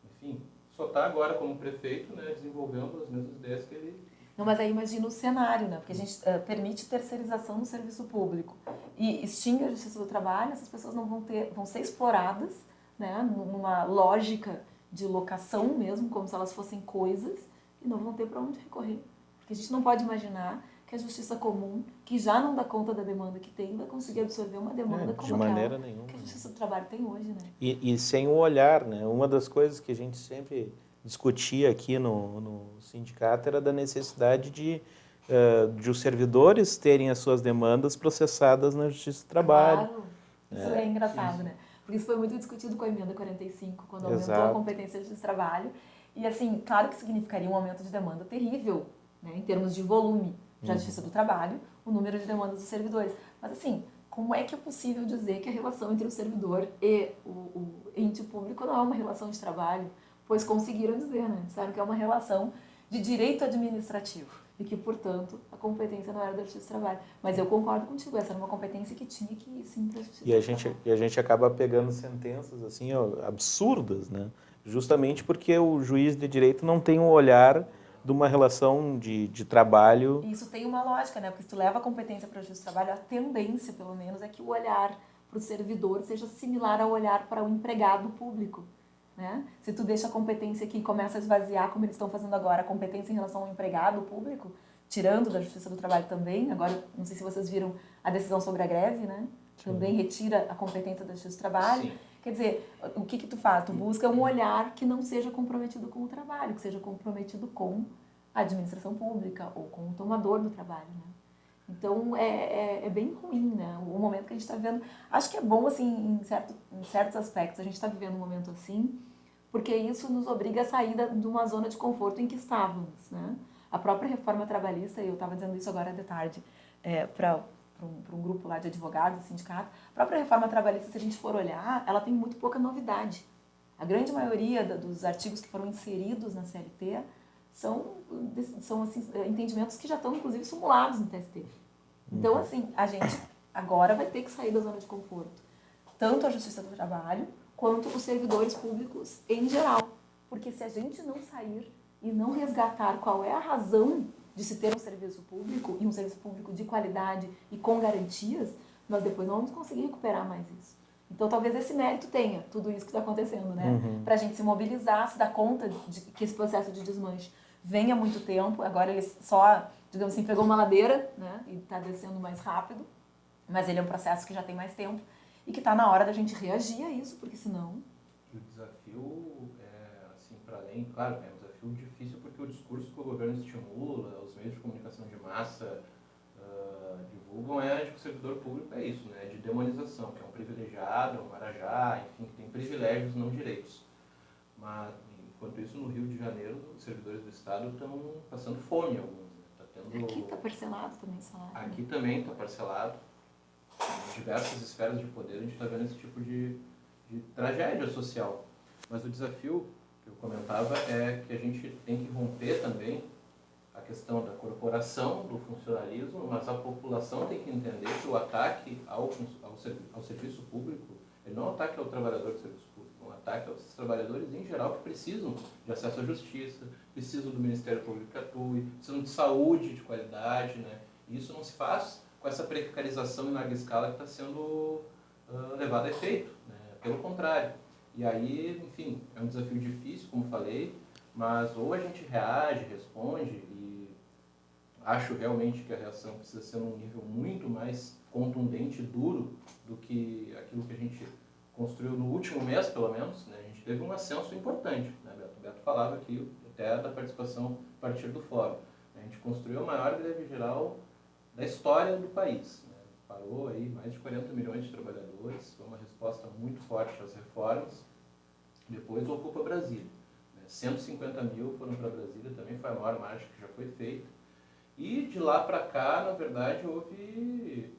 enfim, só está agora como prefeito, né, desenvolvendo as mesmas ideias que ele... Não, mas aí imagina o cenário, né? Porque a gente permite terceirização no serviço público e extingue a Justiça do Trabalho, essas pessoas não vão ser exploradas, né, numa lógica de locação mesmo, como se elas fossem coisas, e não vão ter para onde recorrer. Porque a gente não pode imaginar que a justiça comum, que já não dá conta da demanda que tem, vai conseguir absorver uma demanda como aquela que a Justiça do Trabalho tem hoje, né? E sem o olhar, né? Uma das coisas que a gente sempre discutia aqui no sindicato era da necessidade de os servidores terem as suas demandas processadas na Justiça do Trabalho. Claro, isso é engraçado, né? Porque isso foi muito discutido com a emenda 45, quando aumentou a competência da Justiça do Trabalho. E assim, claro que significaria um aumento de demanda terrível, né, em termos de volume da Justiça do Trabalho, o número de demandas dos servidores. Mas assim, como é que é possível dizer que a relação entre o servidor e o ente público não é uma relação de trabalho? Pois conseguiram dizer, né? Disseram que é uma relação de direito administrativo e que, portanto, a competência não era da Justiça do Trabalho. Mas eu concordo contigo, essa era uma competência que tinha que ir sim para a Justiça do Trabalho. E a gente acaba pegando sentenças assim, absurdas, né? Justamente porque o juiz de direito não tem um olhar de uma relação de trabalho. E isso tem uma lógica, né? Porque se tu leva a competência para a Justiça do Trabalho, a tendência, pelo menos, é que o olhar para o servidor seja similar ao olhar para o empregado público, né? Se tu deixa a competência aqui e começa a esvaziar, como eles estão fazendo agora, a competência em relação ao empregado público, tirando da Justiça do Trabalho também, agora, não sei se vocês viram a decisão sobre a greve, né? Também retira a competência da Justiça do Trabalho. Sim. Quer dizer, o que tu faz? Tu busca um olhar que não seja comprometido com o trabalho, que seja comprometido com a administração pública ou com o tomador do trabalho, né? Então, é bem ruim, né? O momento que a gente está vivendo. Acho que é bom, assim, em certos aspectos, a gente está vivendo um momento assim, porque isso nos obriga a sair de uma zona de conforto em que estávamos, né? A própria reforma trabalhista, e eu estava dizendo isso agora de tarde, para um grupo lá de advogados, sindicato, a própria reforma trabalhista, se a gente for olhar, ela tem muito pouca novidade. A grande maioria dos artigos que foram inseridos na CLT são assim, entendimentos que já estão, inclusive, simulados no TST. Então, assim, a gente agora vai ter que sair da zona de conforto. Tanto a Justiça do Trabalho, quanto os servidores públicos em geral. Porque se a gente não sair e não resgatar qual é a razão de se ter um serviço público, e um serviço público de qualidade e com garantias, nós depois não vamos conseguir recuperar mais isso. Então, talvez esse mérito tenha, tudo isso que está acontecendo, né? Para a gente se mobilizar, se dar conta de que esse processo de desmanche vem há muito tempo, agora ele só, digamos assim, pegou uma ladeira, né? E está descendo mais rápido, mas ele é um processo que já tem mais tempo e que está na hora da gente reagir a isso, porque senão... E o desafio, assim, para além, claro, é um desafio difícil porque o discurso que o governo estimula, os meios de comunicação de massa divulgam de que o servidor público é isso, né? De demonização, que é um privilegiado, é um marajá, enfim, que tem privilégios, não direitos. Mas, enquanto isso, no Rio de Janeiro, os servidores do Estado estão passando fome, alguns. Né? Tá tendo... Aqui está parcelado também o salário. Aqui também está parcelado. Em diversas esferas de poder a gente está vendo esse tipo de tragédia social. Mas o desafio que eu comentava é que a gente tem que romper também a questão da corporação, do funcionalismo, mas a população tem que entender que o ataque ao serviço público ele não é um ataque ao trabalhador do serviço público, é um ataque aos trabalhadores em geral que precisam de acesso à justiça, precisam do Ministério Público que atue, precisam de saúde de qualidade, né? E isso não se faz com essa precarização em larga escala que está sendo levada a efeito, né? Pelo contrário. E aí, enfim, é um desafio difícil, como falei, mas ou a gente reage, responde, e acho realmente que a reação precisa ser num nível muito mais contundente e duro do que aquilo que a gente construiu no último mês, pelo menos, né? A gente teve um ascenso importante, né, Beto? O Beto falava aqui até da participação a partir do fórum. A gente construiu a maior greve geral da história do país, né? Parou aí mais de 40 milhões de trabalhadores, foi uma resposta muito forte às reformas. Depois ocupa Brasília, né? 150 mil foram para Brasília, também foi a maior marcha que já foi feita. E de lá para cá, na verdade, houve,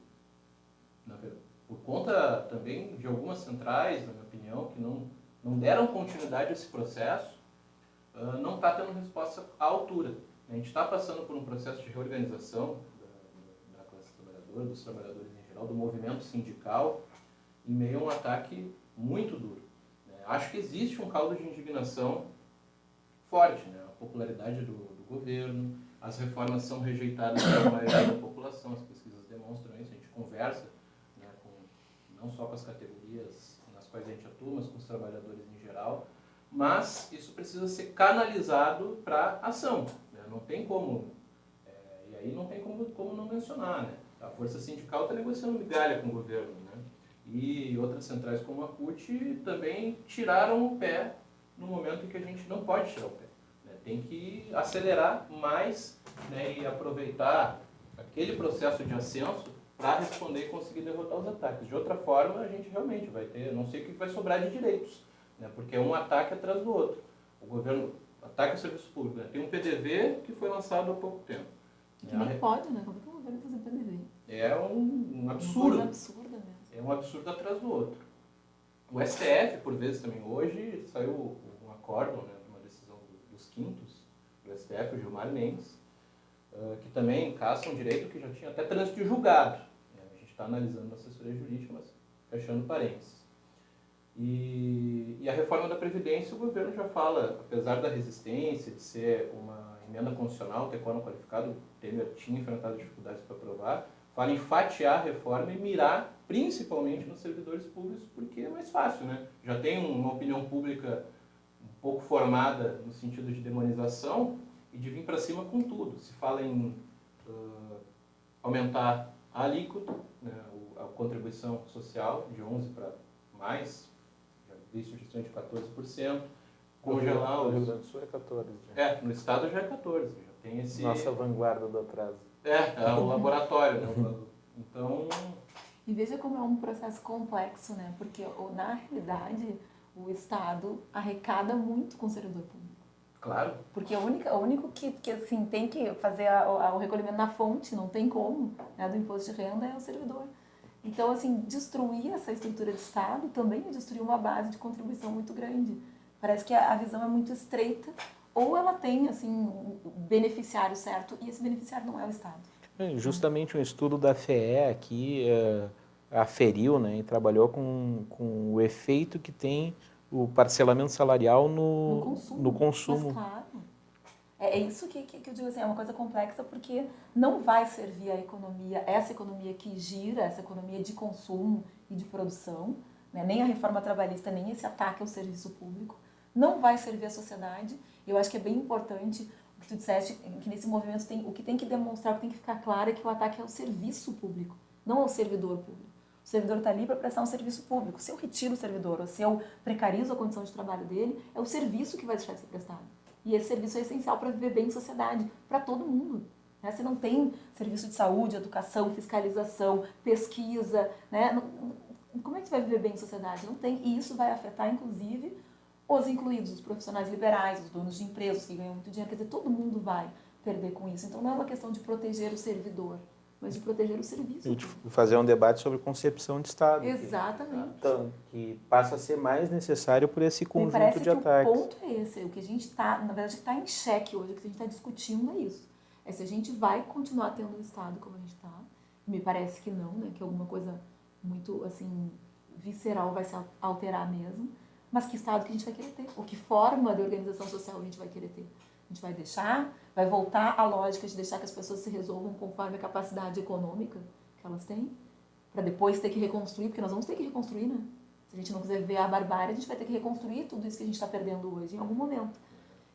por conta também de algumas centrais, na minha opinião, que não deram continuidade a esse processo, não está tendo resposta à altura. A gente está passando por um processo de reorganização da classe trabalhadora, dos trabalhadores em geral, do movimento sindical, em meio a um ataque muito duro. Acho que existe um caldo de indignação forte, né? A popularidade do governo, as reformas são rejeitadas pela maioria da população, as pesquisas demonstram isso, a gente conversa, né, não só com as categorias nas quais a gente atua, mas com os trabalhadores em geral, mas isso precisa ser canalizado para ação, né? Não tem como, e aí não tem como não mencionar, né? A força sindical está negociando migalha com o governo, né? E outras centrais como a CUT também tiraram o pé no momento em que a gente não pode tirar o pé, né? Tem que acelerar mais, né, e aproveitar aquele processo de ascenso para responder e conseguir derrotar os ataques. De outra forma, a gente realmente vai ter, não sei o que vai sobrar de direitos, né? Porque é um ataque atrás do outro. O governo ataca o serviço público, né? Tem um PDV que foi lançado há pouco tempo. Que nem pode, né? Como é que o governo fazer PDV? É um absurdo. Uma coisa absurda mesmo. É um absurdo atrás do outro. O STF, por vezes também, hoje saiu um acórdão, né, de uma decisão dos quintos do STF, o Gilmar Mendes, que também caça um direito que já tinha até trânsito de julgado. A gente está analisando na assessoria jurídica, mas fechando parênteses. E a reforma da Previdência, o governo já fala, apesar da resistência, de ser uma emenda constitucional, ter quórum qualificado, o Temer tinha enfrentado dificuldades para aprovar, fala em fatiar a reforma e mirar principalmente nos servidores públicos, porque é mais fácil, né? Já tem uma opinião pública um pouco formada no sentido de demonização e de vir para cima com tudo. Se fala em aumentar a alíquota, né, a contribuição social de 11% para mais, já vi sugestões de 14%, congelar o Rio os... Grande do Sul é 14%. Já. no estado já é 14%, já tem esse... Nossa vanguarda do atraso. É o laboratório, né? Então... E veja como é um processo complexo, né? Porque, na realidade, o Estado arrecada muito com o servidor público. Claro. Porque o único que assim, tem que fazer o recolhimento na fonte, não tem como, né, do imposto de renda, é o servidor. Então, assim, destruir essa estrutura de Estado também é destruir uma base de contribuição muito grande. Parece que a visão é muito estreita, ou ela tem, assim, o beneficiário certo, e esse beneficiário não é o Estado. Justamente um estudo da FEE aqui aferiu, né, e trabalhou com o efeito que tem o parcelamento salarial no consumo. Mas, claro, é isso que eu digo assim, é uma coisa complexa porque não vai servir a economia, essa economia que gira, essa economia de consumo e de produção, né, nem a reforma trabalhista, nem esse ataque ao serviço público, não vai servir a sociedade. Eu acho que é bem importante o que tu disseste, que nesse movimento o que tem que demonstrar, o que tem que ficar claro é que o ataque é ao serviço público, não ao servidor público. O servidor está ali para prestar um serviço público. Se eu retiro o servidor ou se eu precarizo a condição de trabalho dele, é o serviço que vai deixar de ser prestado. E esse serviço é essencial para viver bem em sociedade, para todo mundo. Né? Se não tem serviço de saúde, educação, fiscalização, pesquisa, né? Como é que você vai viver bem em sociedade? Não tem. E isso vai afetar, inclusive, os incluídos, os profissionais liberais, os donos de empresas que ganham muito dinheiro. Quer dizer, todo mundo vai perder com isso. Então, não é uma questão de proteger o servidor, mas de proteger o serviço. E de fazer um debate sobre concepção de Estado. Exatamente. Que passa a ser mais necessário por esse conjunto de ataques. Parece que o ponto é esse. O que a gente está, na verdade, está em xeque hoje, o que a gente está discutindo é isso. É se a gente vai continuar tendo um Estado como a gente está. Me parece que não, né? Que alguma coisa muito, assim, visceral vai se alterar mesmo, mas que Estado que a gente vai querer ter? Ou que forma de organização social a gente vai querer ter? A gente vai deixar, vai voltar à lógica de deixar que as pessoas se resolvam conforme a capacidade econômica que elas têm, para depois ter que reconstruir, porque nós vamos ter que reconstruir, né? Se a gente não quiser ver a barbárie, a gente vai ter que reconstruir tudo isso que a gente está perdendo hoje, em algum momento.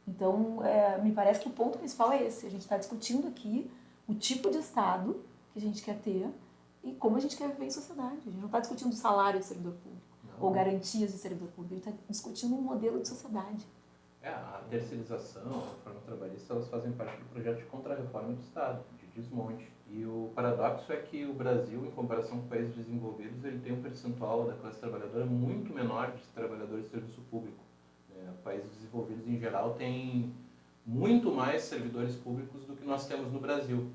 Então, me parece que o ponto principal é esse. A gente está discutindo aqui o tipo de Estado que a gente quer ter e como a gente quer viver em sociedade. A gente não está discutindo o salário de servidor público ou garantias de servidor público. A gente está discutindo um modelo de sociedade. A terceirização, a reforma trabalhista, elas fazem parte do projeto de contra-reforma do Estado, de desmonte. E o paradoxo é que o Brasil, em comparação com países desenvolvidos, ele tem um percentual da classe trabalhadora muito menor de trabalhadores de serviço público. Países desenvolvidos, em geral, têm muito mais servidores públicos do que nós temos no Brasil.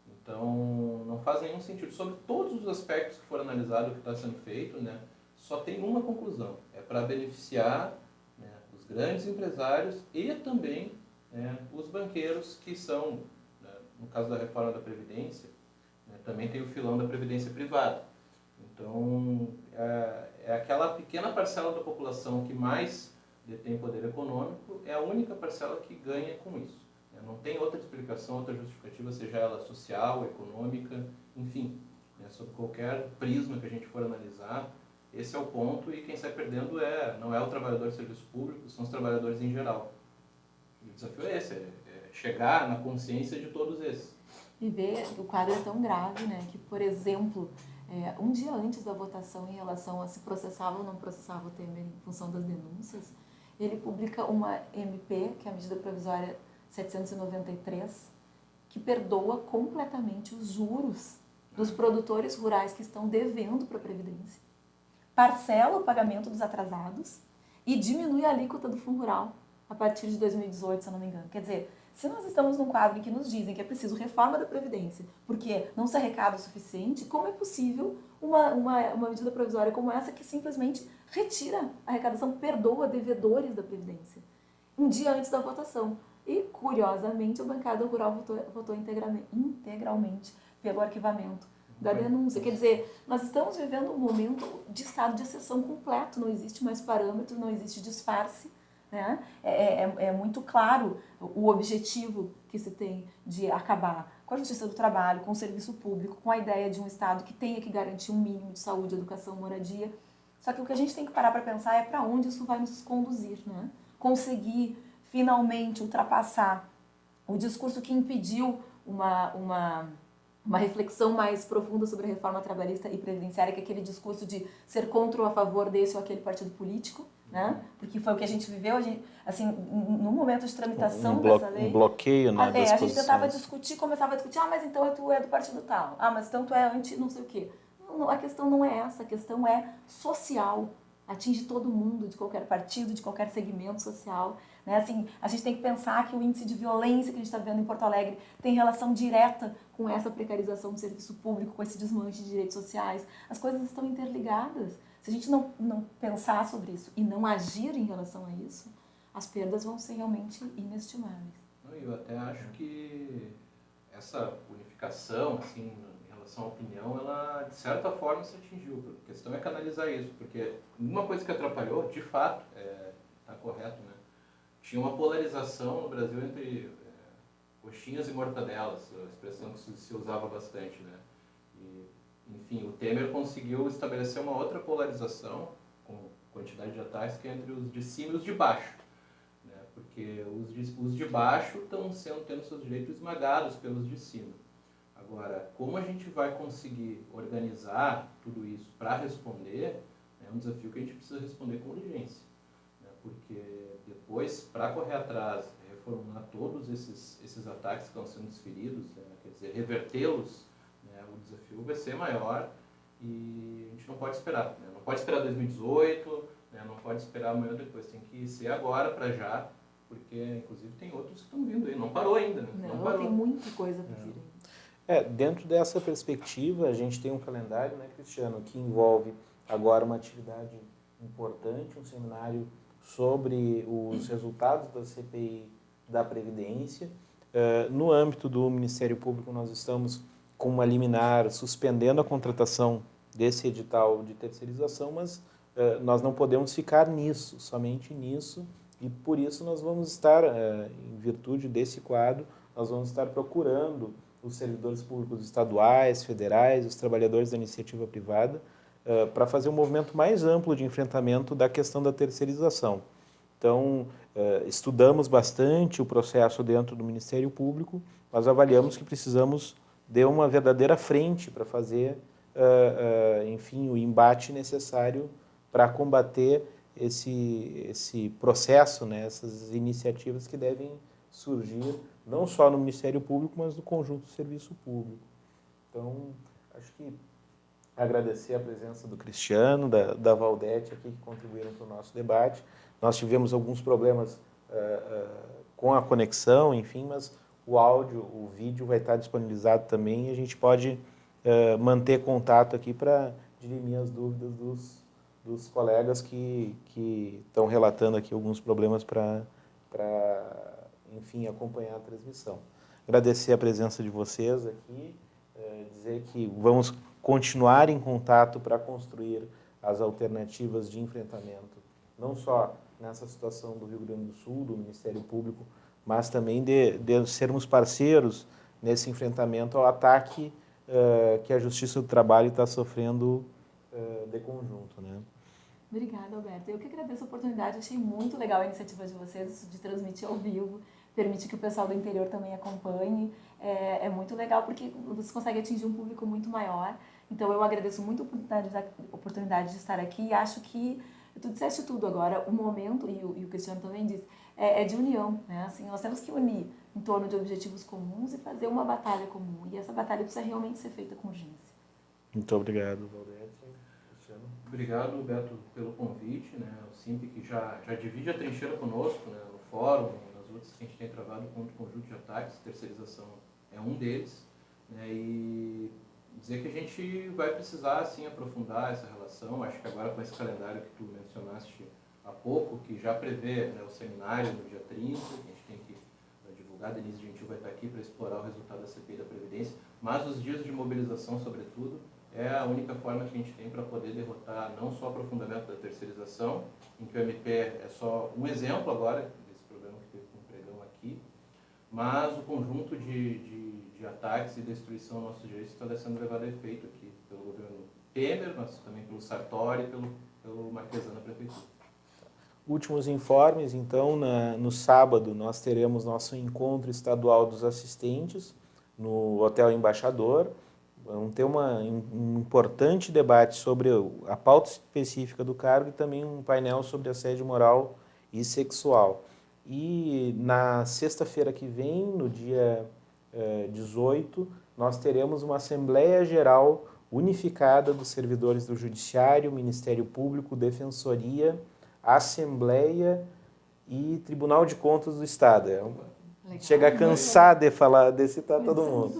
Então, não faz nenhum sentido. Sobre todos os aspectos que foram analisados, o que está sendo feito, né, só tem uma conclusão. É para beneficiar, né, os grandes empresários e também, né, os banqueiros que são, né, no caso da reforma da Previdência, né, também tem o filão da Previdência privada. Então, é aquela pequena parcela da população que mais detém poder econômico, é a única parcela que ganha com isso. Não tem outra explicação, outra justificativa, seja ela social, econômica, enfim, né, sob qualquer prisma que a gente for analisar, esse é o ponto, e quem sai perdendo não é o trabalhador de serviço público, são os trabalhadores em geral. E o desafio é esse, é chegar na consciência de todos esses. E ver, o quadro é tão grave, né, que, por exemplo, um dia antes da votação em relação a se processava ou não processava o Temer em função das denúncias, ele publica uma MP, que é a medida provisória 793, que perdoa completamente os juros dos produtores rurais que estão devendo para a Previdência, parcela o pagamento dos atrasados e diminui a alíquota do Fundo Rural a partir de 2018, se eu não me engano. Quer dizer, se nós estamos num quadro em que nos dizem que é preciso reforma da Previdência porque não se arrecada o suficiente, como é possível uma medida provisória como essa que simplesmente retira a arrecadação, perdoa devedores da Previdência, um dia antes da votação? E, curiosamente, a bancada rural votou integralmente pelo arquivamento da denúncia. Quer dizer, nós estamos vivendo um momento de estado de exceção completo, não existe mais parâmetro, não existe disfarce, né? É muito claro o objetivo que se tem de acabar com a justiça do trabalho, com o serviço público, com a ideia de um Estado que tenha que garantir um mínimo de saúde, educação, moradia. Só que o que a gente tem que parar para pensar é para onde isso vai nos conduzir, né? Conseguir finalmente ultrapassar o discurso que impediu uma reflexão mais profunda sobre a reforma trabalhista e previdenciária, que é aquele discurso de ser contra ou a favor desse ou aquele partido político, né? Porque foi o que a gente viveu, assim, no momento de tramitação dessa lei. Um bloqueio, né, das a gente tentava posições. discutir, começava a discutir, mas então tu é do partido tal, mas então tu é anti não sei o quê. Não, a questão não é essa, a questão é social, atinge todo mundo, de qualquer partido, de qualquer segmento social. Né? Assim, a gente tem que pensar que o índice de violência que a gente está vendo em Porto Alegre tem relação direta com essa precarização do serviço público, com esse desmanche de direitos sociais. As coisas estão interligadas. Se a gente não pensar sobre isso e não agir em relação a isso, as perdas vão ser realmente inestimáveis. Eu até acho que essa unificação, assim, em relação à opinião, ela de certa forma se atingiu. A questão é canalizar isso, porque uma coisa que atrapalhou, de fato, está correto, né? Tinha uma polarização no Brasil entre coxinhas e mortadelas, a expressão que se usava bastante, né? E, enfim, o Temer conseguiu estabelecer uma outra polarização, com quantidade de ataques, que é entre os de cima e os de baixo, né? Porque os de baixo estão tendo seus direitos esmagados pelos de cima. Agora, como a gente vai conseguir organizar tudo isso para responder, é um desafio que a gente precisa responder com urgência. Porque depois, para correr atrás, reformular todos esses ataques que estão sendo desferidos, quer dizer, revertê-los, né, o desafio vai ser maior e a gente não pode esperar. Né? Não pode esperar 2018, né, não pode esperar amanhã ou depois, tem que ser agora, para já, porque inclusive tem outros que estão vindo aí, não parou ainda. Né? Não parou. Tem muita coisa para vir ainda. Dentro dessa perspectiva, a gente tem um calendário, né, Cristiano, que envolve agora uma atividade importante, um seminário sobre os resultados da CPI da Previdência. No âmbito do Ministério Público, nós estamos com uma liminar suspendendo a contratação desse edital de terceirização, mas nós não podemos ficar nisso, somente nisso, e por isso nós vamos estar, em virtude desse quadro, nós vamos estar procurando os servidores públicos estaduais, federais, os trabalhadores da iniciativa privada, para fazer um movimento mais amplo de enfrentamento da questão da terceirização. Então, estudamos bastante o processo dentro do Ministério Público, mas avaliamos que precisamos de uma verdadeira frente para fazer, enfim, o embate necessário para combater esse processo, né, essas iniciativas que devem surgir não só no Ministério Público, mas no conjunto do serviço público. Então, acho que agradecer a presença do Cristiano, da Valdete aqui, que contribuíram para o nosso debate. Nós tivemos alguns problemas com a conexão, enfim, mas o áudio, o vídeo vai estar disponibilizado também e a gente pode manter contato aqui para dirimir as dúvidas dos colegas que estão relatando aqui alguns problemas para, enfim, acompanhar a transmissão. Agradecer a presença de vocês aqui, dizer que vamos continuar em contato para construir as alternativas de enfrentamento, não só nessa situação do Rio Grande do Sul, do Ministério Público, mas também de sermos parceiros nesse enfrentamento ao ataque que a Justiça do Trabalho está sofrendo de conjunto, né? Obrigada, Alberto. Eu que agradeço a oportunidade, achei muito legal a iniciativa de vocês de transmitir ao vivo, permite que o pessoal do interior também acompanhe. É muito legal porque vocês conseguem atingir um público muito maior. Então, eu agradeço muito a oportunidade de estar aqui e acho que tu disseste tudo agora, o momento, e o Cristiano também disse, é de união, né? Assim, nós temos que unir em torno de objetivos comuns e fazer uma batalha comum. E essa batalha precisa realmente ser feita com urgência. Muito obrigado, Valdete. Cristiano. Obrigado, Beto, pelo convite, né? O SIMP que já divide a trincheira conosco, né? No fórum, nas lutas que a gente tem travado contra o conjunto de ataques, terceirização é um deles, né? E dizer que a gente vai precisar, assim, aprofundar essa relação. Acho que agora com esse calendário que tu mencionaste há pouco, que já prevê, né, o seminário no dia 30, que a gente tem que divulgar, a Denise Gentil vai estar aqui para explorar o resultado da CPI da Previdência, mas os dias de mobilização, sobretudo, é a única forma que a gente tem para poder derrotar não só o aprofundamento da terceirização, em que o MP é só um exemplo agora desse problema que teve com o pregão aqui, mas o conjunto de ataques e destruição aos nossos direitos está sendo levado a efeito aqui pelo governo Temer, mas também pelo Sartori e pelo Marquesan na Prefeitura. Últimos informes, então, no sábado nós teremos nosso encontro estadual dos assistentes no Hotel Embaixador. Vamos ter um importante debate sobre a pauta específica do cargo e também um painel sobre assédio moral e sexual. E na sexta-feira que vem, no dia 18, nós teremos uma Assembleia Geral unificada dos servidores do Judiciário, Ministério Público, Defensoria, Assembleia e Tribunal de Contas do Estado. Chega a cansar de citar todo mundo.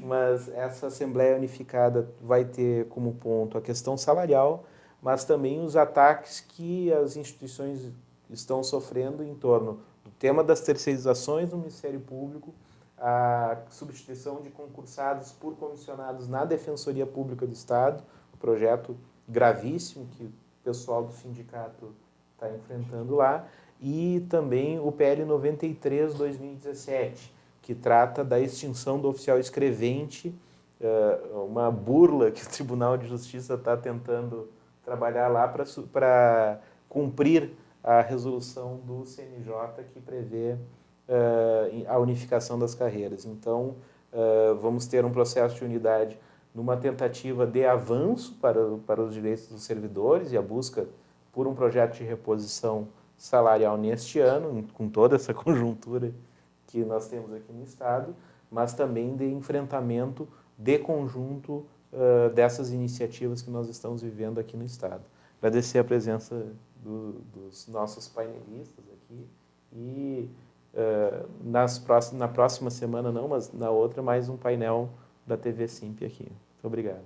Mas essa Assembleia Unificada vai ter como ponto a questão salarial, mas também os ataques que as instituições estão sofrendo em torno do tema das terceirizações no Ministério Público, a substituição de concursados por comissionados na Defensoria Pública do Estado, um projeto gravíssimo que o pessoal do sindicato está enfrentando lá, e também o PL 93/2017, que trata da extinção do oficial escrevente, uma burla que o Tribunal de Justiça está tentando trabalhar lá para cumprir a resolução do CNJ que prevê a unificação das carreiras. Então, vamos ter um processo de unidade numa tentativa de avanço para os direitos dos servidores e a busca por um projeto de reposição salarial neste ano, com toda essa conjuntura que nós temos aqui no Estado, mas também de enfrentamento de conjunto dessas iniciativas que nós estamos vivendo aqui no Estado. Agradecer a presença dos nossos painelistas aqui e na próxima semana não, mas na outra mais um painel da TV Simp aqui. Muito obrigado.